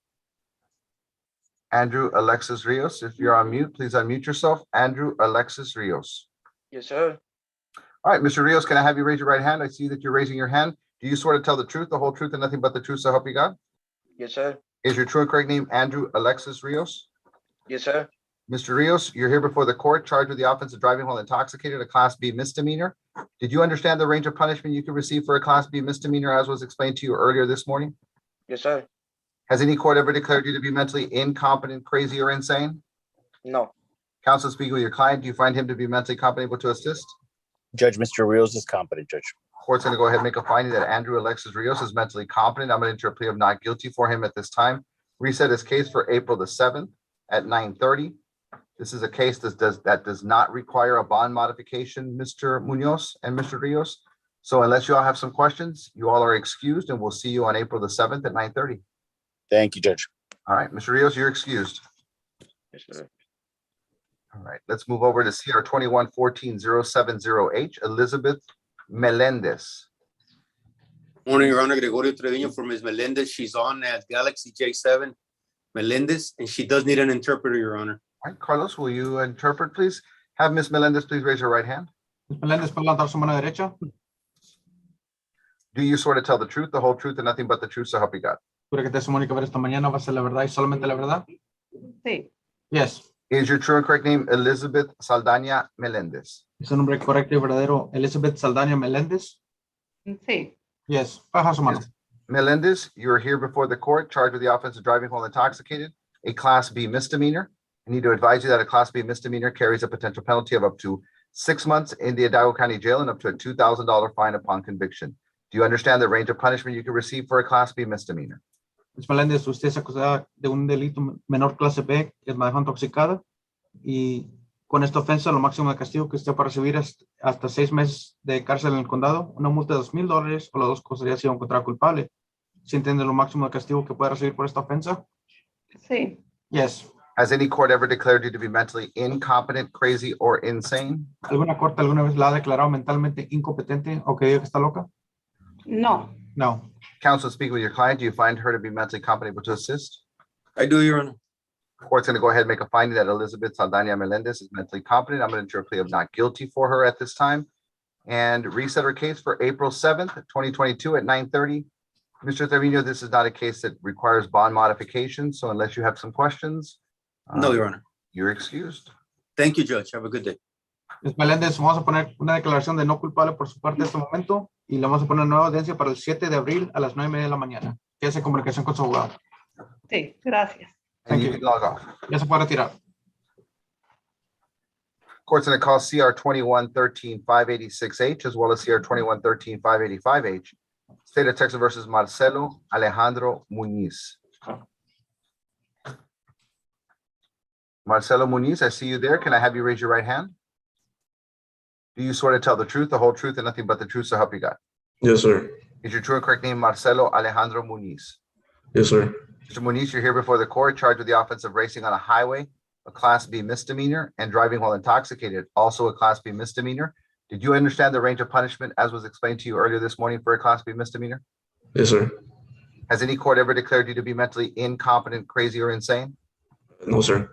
Speaker 1: Andrew Alexis Rios, if you're on mute, please unmute yourself. Andrew Alexis Rios.
Speaker 5: Yes, sir.
Speaker 1: All right, Mr. Rios, can I have you raise your right hand? I see that you're raising your hand. Do you swear to tell the truth, the whole truth, and nothing but the truth, so help you God?
Speaker 5: Yes, sir.
Speaker 1: Is your true and correct name Andrew Alexis Rios?
Speaker 5: Yes, sir.
Speaker 1: Mr. Rios, you're here before the court charged with the offense of driving while intoxicated, a Class B misdemeanor. Did you understand the range of punishment you could receive for a Class B misdemeanor as was explained to you earlier this morning?
Speaker 5: Yes, sir.
Speaker 1: Has any court ever declared you to be mentally incompetent, crazy, or insane?
Speaker 5: No.
Speaker 1: Counsel, speaking with your client, do you find him to be mentally competent, able to assist?
Speaker 18: Judge, Mr. Rios is competent, Judge.
Speaker 1: Court's going to go ahead and make a finding that Andrew Alexis Rios is mentally competent. I'm going to enter a plea of not guilty for him at this time. Reset his case for April the 7th at 9:30. This is a case that does not require a bond modification, Mr. Munoz and Mr. Rios. So unless you all have some questions, you all are excused, and we'll see you on April the 7th at 9:30.
Speaker 18: Thank you, Judge.
Speaker 1: All right, Mr. Rios, you're excused.
Speaker 5: Yes, sir.
Speaker 1: All right, let's move over to CR 21-14-070H, Elizabeth Melendez.
Speaker 3: Morning, Your Honor. Gregorio Treviño for Ms. Melendez. She's on at Galaxy J7 Melendez, and she does need an interpreter, Your Honor.
Speaker 1: All right, Carlos, will you interpret, please? Have Ms. Melendez please raise her right hand.
Speaker 13: Ms. Melendez, ¿puede levantar su mano derecha?
Speaker 1: Do you swear to tell the truth, the whole truth, and nothing but the truth, so help you God?
Speaker 13: ¿Jura que testimonio que ver esta mañana va a ser la verdad y solamente la verdad?
Speaker 12: Sí.
Speaker 13: Yes.
Speaker 1: Is your true and correct name Elizabeth Saldaña Melendez?
Speaker 13: ¿Es el nombre correcto y verdadero Elizabeth Saldaña Meléndez?
Speaker 12: Sí.
Speaker 13: Yes. Baja su mano.
Speaker 1: Melendez, you are here before the court charged with the offense of driving while intoxicated, a Class B misdemeanor. I need to advise you that a Class B misdemeanor carries a potential penalty of up to 6 months in the Hidalgo County Jail and up to a $2,000 fine upon conviction. Do you understand the range of punishment you can receive for a Class B misdemeanor?
Speaker 13: Ms. Meléndez, usted es acusada de un delito menor clase B, que es manejo intoxicada, y con esta ofensa lo máximo de castigo que usted puede recibir es hasta 6 meses de cárcel en el condado, una multa de $2,000 o las dos cosas ya sido encontrada culpable. ¿Sí entiende lo máximo de castigo que puede recibir por esta ofensa?
Speaker 12: Sí.
Speaker 13: Yes.
Speaker 1: Has any court ever declared you to be mentally incompetent, crazy, or insane?
Speaker 13: ¿Alguna corte alguna vez la ha declarado mentalmente incompetente o que diga que está loca?
Speaker 12: No.
Speaker 13: No.
Speaker 1: Counsel, speaking with your client, do you find her to be mentally competent, able to assist?
Speaker 3: I do, Your Honor.
Speaker 1: Court's going to go ahead and make a finding that Elizabeth Saldaña Melendez is mentally competent. I'm going to enter a plea of not guilty for her at this time and reset her case for April 7th, 2022 at 9:30. Mr. Treviño, this is not a case that requires bond modification. So unless you have some questions.
Speaker 3: No, Your Honor.
Speaker 1: You're excused.
Speaker 3: Thank you, Judge. Have a good day.
Speaker 13: Ms. Meléndez, vamos a poner una declaración de no culpable por su parte en este momento y le vamos a poner una nueva audiencia para el 7 de abril a las 9:30 de la mañana. Quédese en comunicación con su abogado.
Speaker 12: Sí, gracias.
Speaker 1: And you can log off.
Speaker 13: Ya se puede retirar.
Speaker 1: Court's going to call CR 21-13-586H as well as CR 21-13-585H. State of Texas versus Marcelo Alejandro Muniz. Marcelo Muniz, I see you there. Can I have you raise your right hand? Do you swear to tell the truth, the whole truth, and nothing but the truth, so help you God?
Speaker 11: Yes, sir.
Speaker 1: Is your true and correct name Marcelo Alejandro Muniz?
Speaker 11: Yes, sir.
Speaker 1: Mr. Muniz, you're here before the court charged with the offense of racing on a highway, a Class B misdemeanor, and driving while intoxicated, also a Class B misdemeanor. Did you understand the range of punishment as was explained to you earlier this morning for a Class B misdemeanor?
Speaker 11: Yes, sir.
Speaker 1: Has any court ever declared you to be mentally incompetent, crazy, or insane?
Speaker 11: No, sir.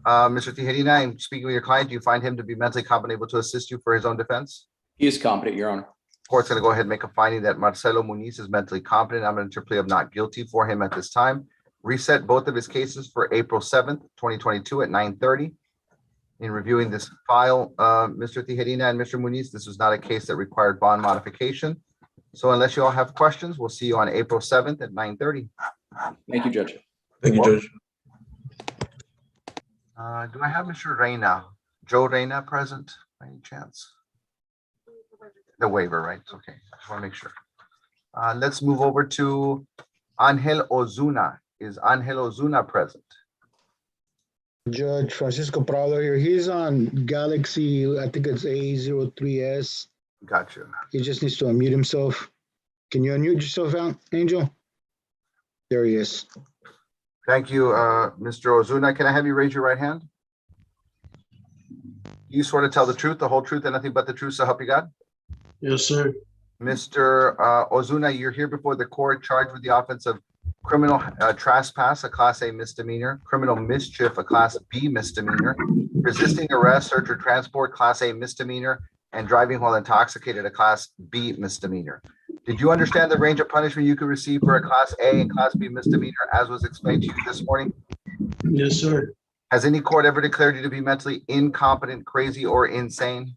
Speaker 1: Mr. Tijerina, I'm speaking with your client. Do you find him to be mentally competent, able to assist you for his own defense?
Speaker 21: He is competent, Your Honor.
Speaker 1: Court's going to go ahead and make a finding that Marcelo Muniz is mentally competent. I'm going to enter plea of not guilty for him at this time. Reset both of his cases for April 7th, 2022 at 9:30. In reviewing this file, Mr. Tijerina and Mr. Muniz, this was not a case that required bond modification. So unless you all have questions, we'll see you on April 7th at 9:30.
Speaker 21: Thank you, Judge.
Speaker 11: Thank you, Judge.
Speaker 1: Do I have Mr. Reyna, Joe Reyna present by any chance? The waiver, right? Okay, I just want to make sure. Let's move over to Angel Ozuna. Is Angel Ozuna present?
Speaker 22: Judge Francisco Prado here. He's on Galaxy, I think it's A03S.
Speaker 1: Gotcha.
Speaker 22: He just needs to unmute himself. Can you unmute yourself, Angel? There he is.
Speaker 1: Thank you, Mr. Ozuna. Can I have you raise your right hand? You swear to tell the truth, the whole truth, and nothing but the truth, so help you God?
Speaker 11: Yes, sir.
Speaker 1: Mr. Ozuna, you're here before the court charged with the offense of criminal trespass, a Class A misdemeanor, criminal mischief, a Class B misdemeanor, resisting arrest, search, or transport, Class A misdemeanor, and driving while intoxicated, a Class B misdemeanor. Did you understand the range of punishment you could receive for a Class A and Class B misdemeanor as was explained to you this morning?
Speaker 11: Yes, sir.
Speaker 1: Has any court ever declared you to be mentally incompetent, crazy, or insane?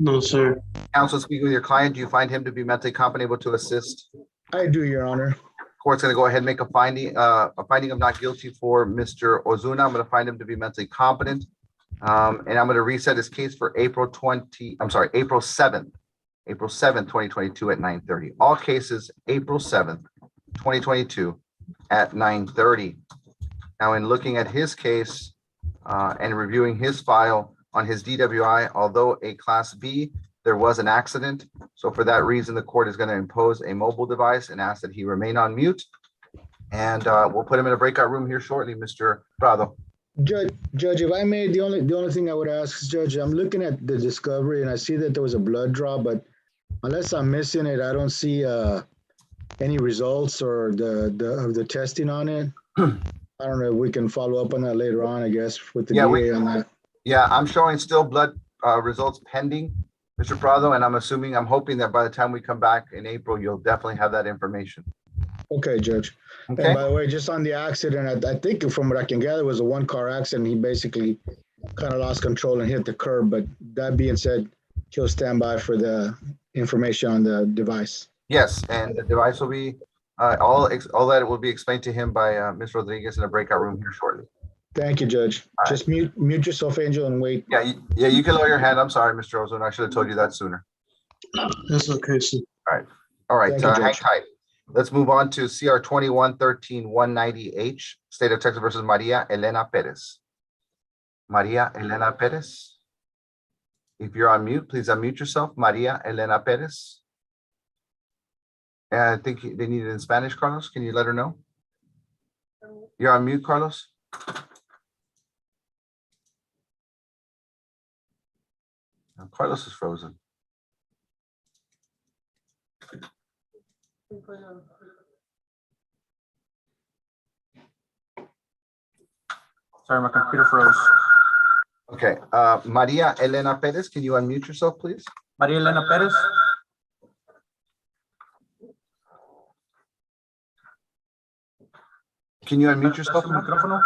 Speaker 11: No, sir.
Speaker 1: Counsel, speaking with your client, do you find him to be mentally competent, able to assist?
Speaker 22: I do, Your Honor.
Speaker 1: Court's going to go ahead and make a finding of not guilty for Mr. Ozuna. I'm going to find him to be mentally competent. And I'm going to reset his case for April 7th, 2022 at 9:30. All cases, April 7th, 2022 at 9:30. Now, in looking at his case and reviewing his file on his DWI, although a Class B, there was an accident. So for that reason, the court is going to impose a mobile device and ask that he remain on mute. And we'll put him in a breakout room here shortly, Mr. Prado.
Speaker 22: Judge, if I may, the only thing I would ask is, Judge, I'm looking at the discovery and I see that there was a blood draw, but unless I'm missing it, I don't see any results or the testing on it. I don't know if we can follow up on that later on, I guess, with the DA on that.
Speaker 1: Yeah, I'm showing still blood results pending, Mr. Prado, and I'm hoping that by the time we come back in April, you'll definitely have that information.
Speaker 22: Okay, Judge.
Speaker 1: Okay.
Speaker 22: And by the way, just on the accident, I think from what I can gather, it was a one-car accident. He basically kind of lost control and hit the curb. But that being said, he'll stand by for the information on the device.
Speaker 1: Yes, and the device will be all that will be explained to him by Ms. Rodriguez in a breakout room here shortly.
Speaker 22: Thank you, Judge. Just mute yourself, Angel, and wait.
Speaker 1: Yeah, you can lower your hand. I'm sorry, Mr. Ozone. I should have told you that sooner.
Speaker 11: That's okay, sir.
Speaker 1: All right.
Speaker 22: Thank you,
Speaker 1: Hang
Speaker 22: Judge.
Speaker 1: tight. Let's move on to CR 21-13-190H, State of Texas versus Maria Elena Perez. Maria Elena Perez. If you're on mute, please unmute yourself. Maria Elena Perez. And I think they need it in Spanish, Carlos. Can you let her know? You're on mute, Carlos. Now, Carlos is frozen.
Speaker 13: Sorry, my computer froze.
Speaker 1: Okay, Maria Elena Perez, can you unmute yourself, please?
Speaker 13: María Elena Pérez.
Speaker 1: Can you unmute yourself?
Speaker 13: Su micrófono.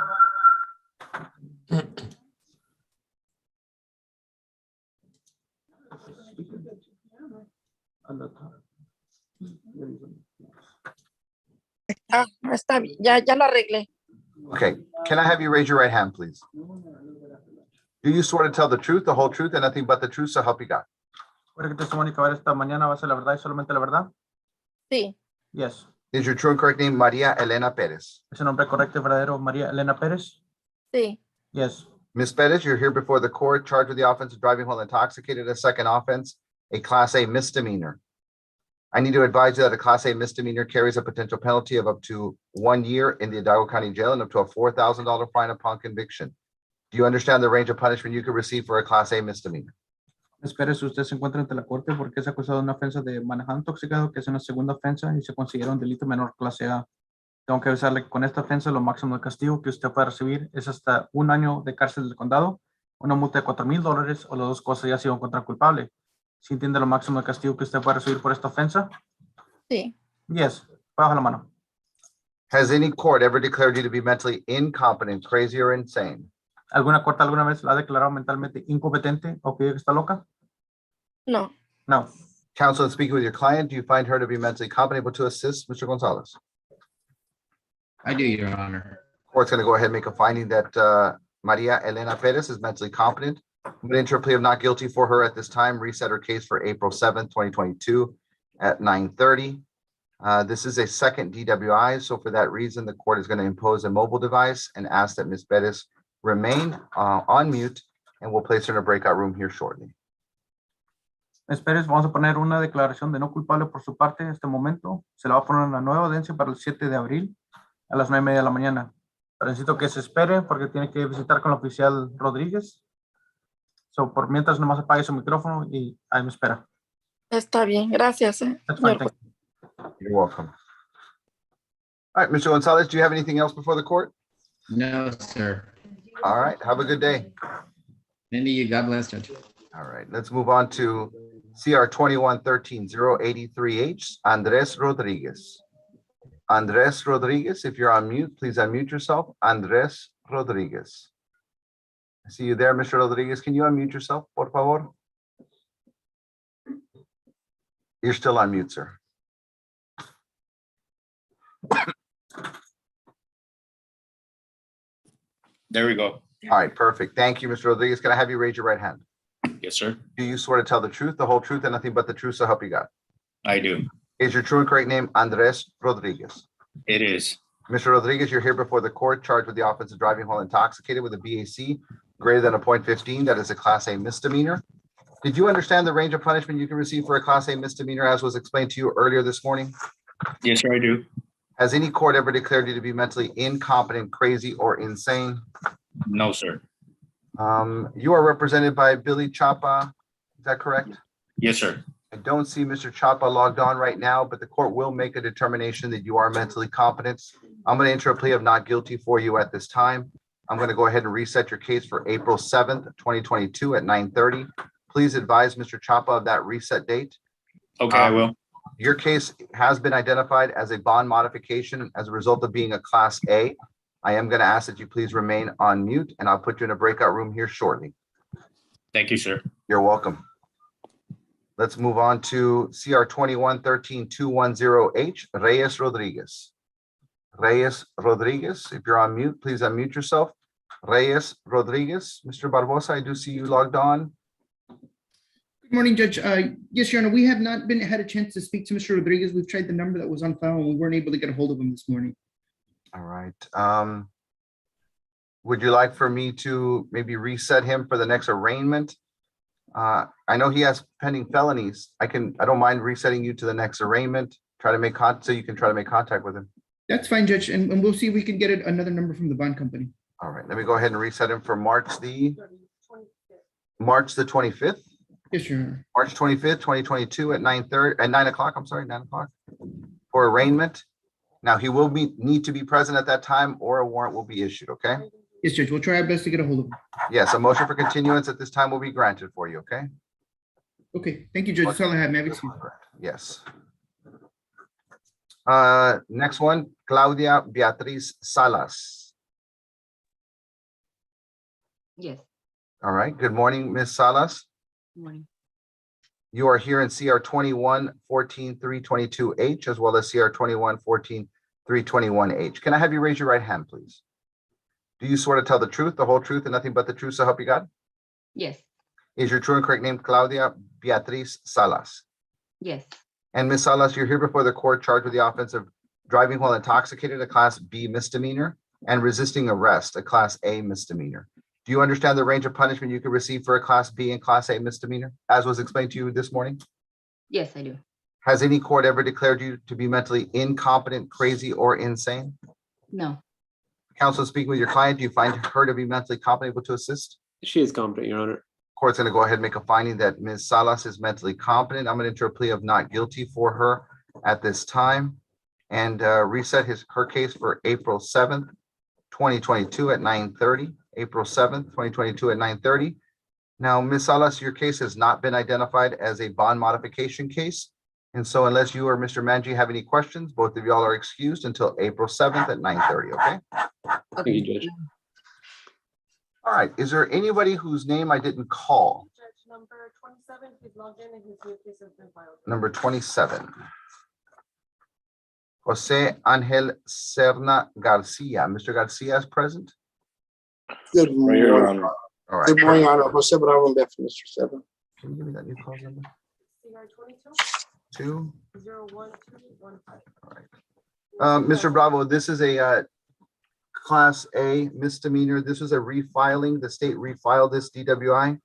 Speaker 23: Está bien, ya lo arreglé.
Speaker 1: Okay, can I have you raise your right hand, please? Do you swear to tell the truth, the whole truth, and nothing but the truth, so help you God?
Speaker 13: ¿Puede que el testimonio que va a dar esta mañana va a ser la verdad y solamente la verdad?
Speaker 8: Sí.
Speaker 13: Yes.
Speaker 1: Is your true and correct name Maria Elena Perez?
Speaker 13: ¿Es el nombre correcto y verdadero María Elena Pérez?
Speaker 8: Sí.
Speaker 13: Yes.
Speaker 1: Ms. Perez, you're here before the court charged with the offense of driving while intoxicated, a second offense, a Class A misdemeanor. I need to advise you that a Class A misdemeanor carries a potential penalty of up to 1 year in the Hidalgo County Jail and up to a $4,000 fine upon conviction. Do you understand the range of punishment you could receive for a Class A misdemeanor?
Speaker 13: Espere, si usted se encuentra ante la corte porque es acusado de una ofensa de manejando intoxicado, que es una segunda ofensa y se considera un delito menor clase A. Tengo que avisarle que con esta ofensa lo máximo de castigo que usted puede recibir es hasta 1 año de cárcel del condado, una multa de $4,000 o las dos cosas ya ha sido encontrado culpable. ¿Sí entiende lo máximo de castigo que usted puede recibir por esta ofensa?
Speaker 8: Sí.
Speaker 13: Yes. Baja la mano.
Speaker 1: Has any court ever declared you to be mentally incompetent, crazy, or insane?
Speaker 13: ¿Alguna corte alguna vez la ha declarado mentalmente incompetente o que está loca?
Speaker 8: No.
Speaker 13: No.
Speaker 1: Counsel, in speaking with your client, do you find her to be mentally competent, able to assist Mr. Gonzalez?
Speaker 4: I do, Your Honor.
Speaker 1: Court's going to go ahead and make a finding that Maria Elena Perez is mentally competent. I'm going to enter a plea of not guilty for her at this time, reset her case for April 7th, 2022 at 9:30. This is a second DWI, so for that reason, the court is going to impose a mobile device and ask that Ms. Perez remain on mute, and we'll place her in a breakout room here shortly.
Speaker 13: Esperes, vamos a poner una declaración de no culpable por su parte en este momento. Se la va a poner en la nueva audiencia para el 7 de abril a las 9:30 de la mañana. Pero necesito que se espere porque tiene que visitar con el oficial Rodríguez. So, por mientras nomás apague su micrófono y ahí me espera.
Speaker 8: Está bien, gracias.
Speaker 13: That's fine, thank you.
Speaker 1: You're welcome. All right, Mr. Gonzalez, do you have anything else before the court?
Speaker 4: No, sir.
Speaker 1: All right, have a good day.
Speaker 4: Indy, you. God bless, Judge.
Speaker 1: All right, let's move on to CR 21-13-083H, Andres Rodriguez. Andres Rodriguez, if you're on mute, please unmute yourself. Andres Rodriguez. I see you there, Mr. Rodriguez. Can you unmute yourself, por favor? You're still on mute, sir.
Speaker 7: There we go.
Speaker 1: All right, perfect. Thank you, Mr. Rodriguez. Can I have you raise your right hand?
Speaker 7: Yes, sir.
Speaker 1: Do you swear to tell the truth, the whole truth, and nothing but the truth, so help you God?
Speaker 7: I do.
Speaker 1: Is your true and correct name Andres Rodriguez?
Speaker 7: It is.
Speaker 1: Mr. Rodriguez, you're here before the court charged with the offense of driving while intoxicated with a BAC greater than a .15. That is a Class A misdemeanor. Did you understand the range of punishment you can receive for a Class A misdemeanor as was explained to you earlier this morning?
Speaker 7: Yes, sir, I do.
Speaker 1: Has any court ever declared you to be mentally incompetent, crazy, or insane?
Speaker 7: No, sir.
Speaker 1: You are represented by Billy Chapa. Is that correct?
Speaker 7: Yes, sir.
Speaker 1: I don't see Mr. Chapa logged on right now, but the court will make a determination that you are mentally competent. I'm going to enter a plea of not guilty for you at this time. I'm going to go ahead and reset your case for April 7th, 2022 at 9:30. Please advise Mr. Chapa of that reset date.
Speaker 7: Okay, I will.
Speaker 1: Your case has been identified as a bond modification as a result of being a Class A. I am going to ask that you please remain on mute, and I'll put you in a breakout room here shortly.
Speaker 7: Thank you, sir.
Speaker 1: You're welcome. Let's move on to CR 21-13-210H, Reyes Rodriguez. Reyes Rodriguez, if you're on mute, please unmute yourself. Reyes Rodriguez, Mr. Barbosa, I do see you logged on.
Speaker 23: Good morning, Judge. Yes, Your Honor, we have not had a chance to speak to Mr. Rodriguez. We've tried the number that was on file and we weren't able to get a hold of him this morning.
Speaker 1: All right. Would you like for me to maybe reset him for the next arraignment? I know he has pending felonies. I don't mind resetting you to the next arraignment, so you can try to make contact with him.
Speaker 23: That's fine, Judge, and we'll see if we can get another number from the bond company.
Speaker 1: All right, let me go ahead and reset him for March the 25th.
Speaker 23: Yes, Your Honor.
Speaker 1: March 25th, 2022 at 9:30, at 9 o'clock, I'm sorry, 9 o'clock for arraignment. Now, he will need to be present at that time or a warrant will be issued, okay?
Speaker 23: Yes, Judge, we'll try our best to get a hold of him.
Speaker 1: Yes, a motion for continuance at this time will be granted for you, okay?
Speaker 23: Okay, thank you, Judge. That's all I have. May I have excuse?
Speaker 1: Yes. Next one, Claudia Beatrice Salas.
Speaker 24: Yes.
Speaker 1: All right, good morning, Ms. Salas.
Speaker 24: Good morning.
Speaker 1: You are here in CR 21-14-322H as well as CR 21-14-321H. Can I have you raise your right hand, please? Do you swear to tell the truth, the whole truth, and nothing but the truth, so help you God?
Speaker 6: Yes.
Speaker 1: Is your true and correct name Claudia Beatrice Salas?
Speaker 6: Yes.
Speaker 1: And Ms. Salas, you're here before the court charged with the offense of driving while intoxicated, a Class B misdemeanor, and resisting arrest, a Class A misdemeanor. Do you understand the range of punishment you could receive for a Class B and Class A misdemeanor, as was explained to you this morning?
Speaker 6: Yes, I do.
Speaker 1: Has any court ever declared you to be mentally incompetent, crazy, or insane?
Speaker 6: No.
Speaker 1: Counsel, speaking with your client, do you find her to be mentally competent, able to assist?
Speaker 10: She is competent, Your Honor.
Speaker 1: Court's going to go ahead and make a finding that Ms. Salas is mentally competent. I'm going to enter a plea of not guilty for her at this time and reset her case for April 7th, 2022 at 9:30. April 7th, 2022 at 9:30. Now, Ms. Salas, your case has not been identified as a bond modification case. And so unless you or Mr. Manji have any questions, both of y'all are excused until April 7th at 9:30, okay?
Speaker 10: Thank you, Judge.
Speaker 1: All right, is there anybody whose name I didn't call?
Speaker 8: Number 27, he's logged in and his new case has been filed.
Speaker 1: Number 27. Jose Angel Serna Garcia. Mr. Garcia is present?
Speaker 14: Good
Speaker 1: Right
Speaker 14: morning.
Speaker 1: here, Your Honor. All right.
Speaker 14: Good morning, Honor. Jose Bravo on behalf of Mr. Seven.
Speaker 1: Can you give me that new call number?
Speaker 8: CR 22
Speaker 1: Two.
Speaker 8: 01215.
Speaker 1: Mr. Bravo, this is a Class A misdemeanor. This was a refiling. The state refiled this DWI.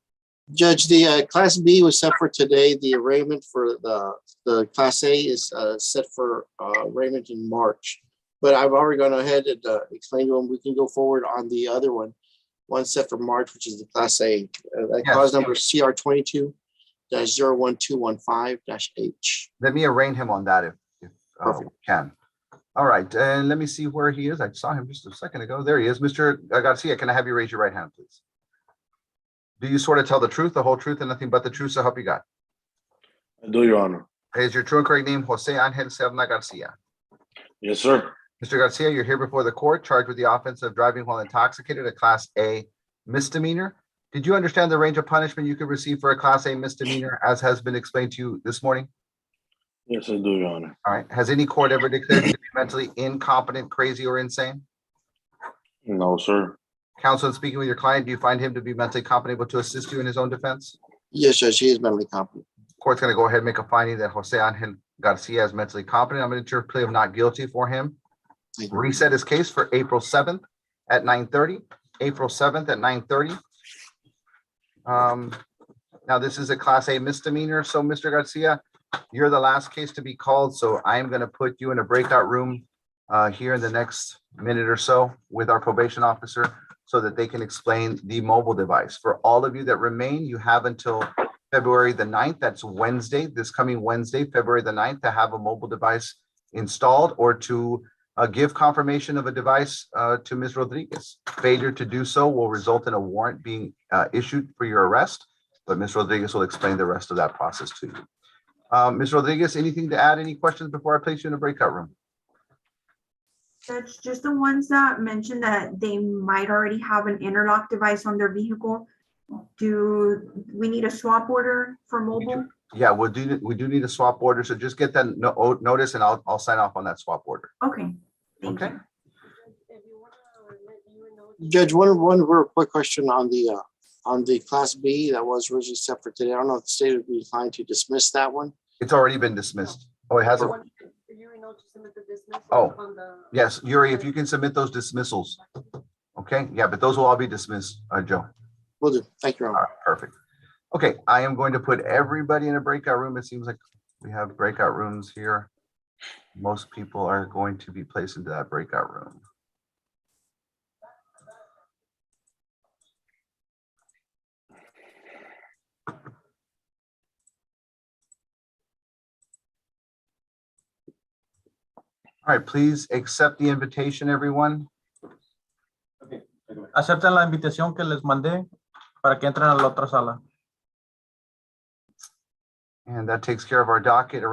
Speaker 14: Judge, the Class B was set for today. The arraignment for the Class A is set for arraignment in March. But I've already gone ahead and explained to him we can go forward on the other one set for March, which is the Class A. That clause number CR 22-01215-H.
Speaker 1: Let me arraign him on that if we can. All right, and let me see where he is. I saw him just a second ago. There he is. Mr. Garcia, can I have you raise your right hand, please? Do you sort of tell the truth, the whole truth, and nothing but the truth, so help you God?
Speaker 20: I do, Your Honor.
Speaker 1: Is your true and correct name Jose Angel Serna Garcia?
Speaker 20: Yes, sir.
Speaker 1: Mr. Garcia, you're here before the court charged with the offense of driving while intoxicated, a Class A misdemeanor. Did you understand the range of punishment you could receive for a Class A misdemeanor, as has been explained to you this morning?
Speaker 20: Yes, I do, Your Honor.
Speaker 1: All right. Has any court ever declared you to be mentally incompetent, crazy, or insane?
Speaker 20: No, sir.
Speaker 1: Counsel, speaking with your client, do you find him to be mentally competent, able to assist you in his own defense?
Speaker 14: Yes, Judge, he is mentally competent.
Speaker 1: Court's going to go ahead and make a finding that Jose Angel Garcia is mentally competent. I'm going to enter a plea of not guilty for him. Reset his case for April 7th at 9:30. April 7th at 9:30. Now, this is a Class A misdemeanor. So, Mr. Garcia, you're the last case to be called. So I am going to put you in a breakout room here in the next minute or so with our probation officer so that they can explain the mobile device. For all of you that remain, you have until February the 9th. That's Wednesday, this coming Wednesday, February the 9th, to have a mobile device installed or to give confirmation of a device to Ms. Rodriguez. Failure to do so will result in a warrant being issued for your arrest, but Ms. Rodriguez will explain the rest of that process to you. Ms. Rodriguez, anything to add? Any questions before I place you in a breakout room?
Speaker 24: Judge, just the ones that mentioned that they might already have an interlock device on their vehicle. Do we need a swap order for mobile?
Speaker 1: Yeah, we do need a swap order. So just get that notice and I'll sign off on that swap order.
Speaker 24: Okay.
Speaker 1: Okay.
Speaker 14: Judge, one real quick question on the Class B that was originally set for today. I don't know if the state would be inclined to dismiss that one.
Speaker 1: It's already been dismissed. Oh, it hasn't? Oh, yes, Yuri, if you can submit those dismissals. Okay, yeah, but those will all be dismissed, Joe.
Speaker 14: Will do. Thank you, Your Honor.
Speaker 1: All right, perfect. Okay, I am going to put everybody in a breakout room. It seems like we have breakout rooms here. Most people are going to be placed into that breakout room. All right, please accept the invitation, everyone.
Speaker 13: Acepten la invitación que les mandé para que entren a la otra sala.
Speaker 1: And that takes care of our docket.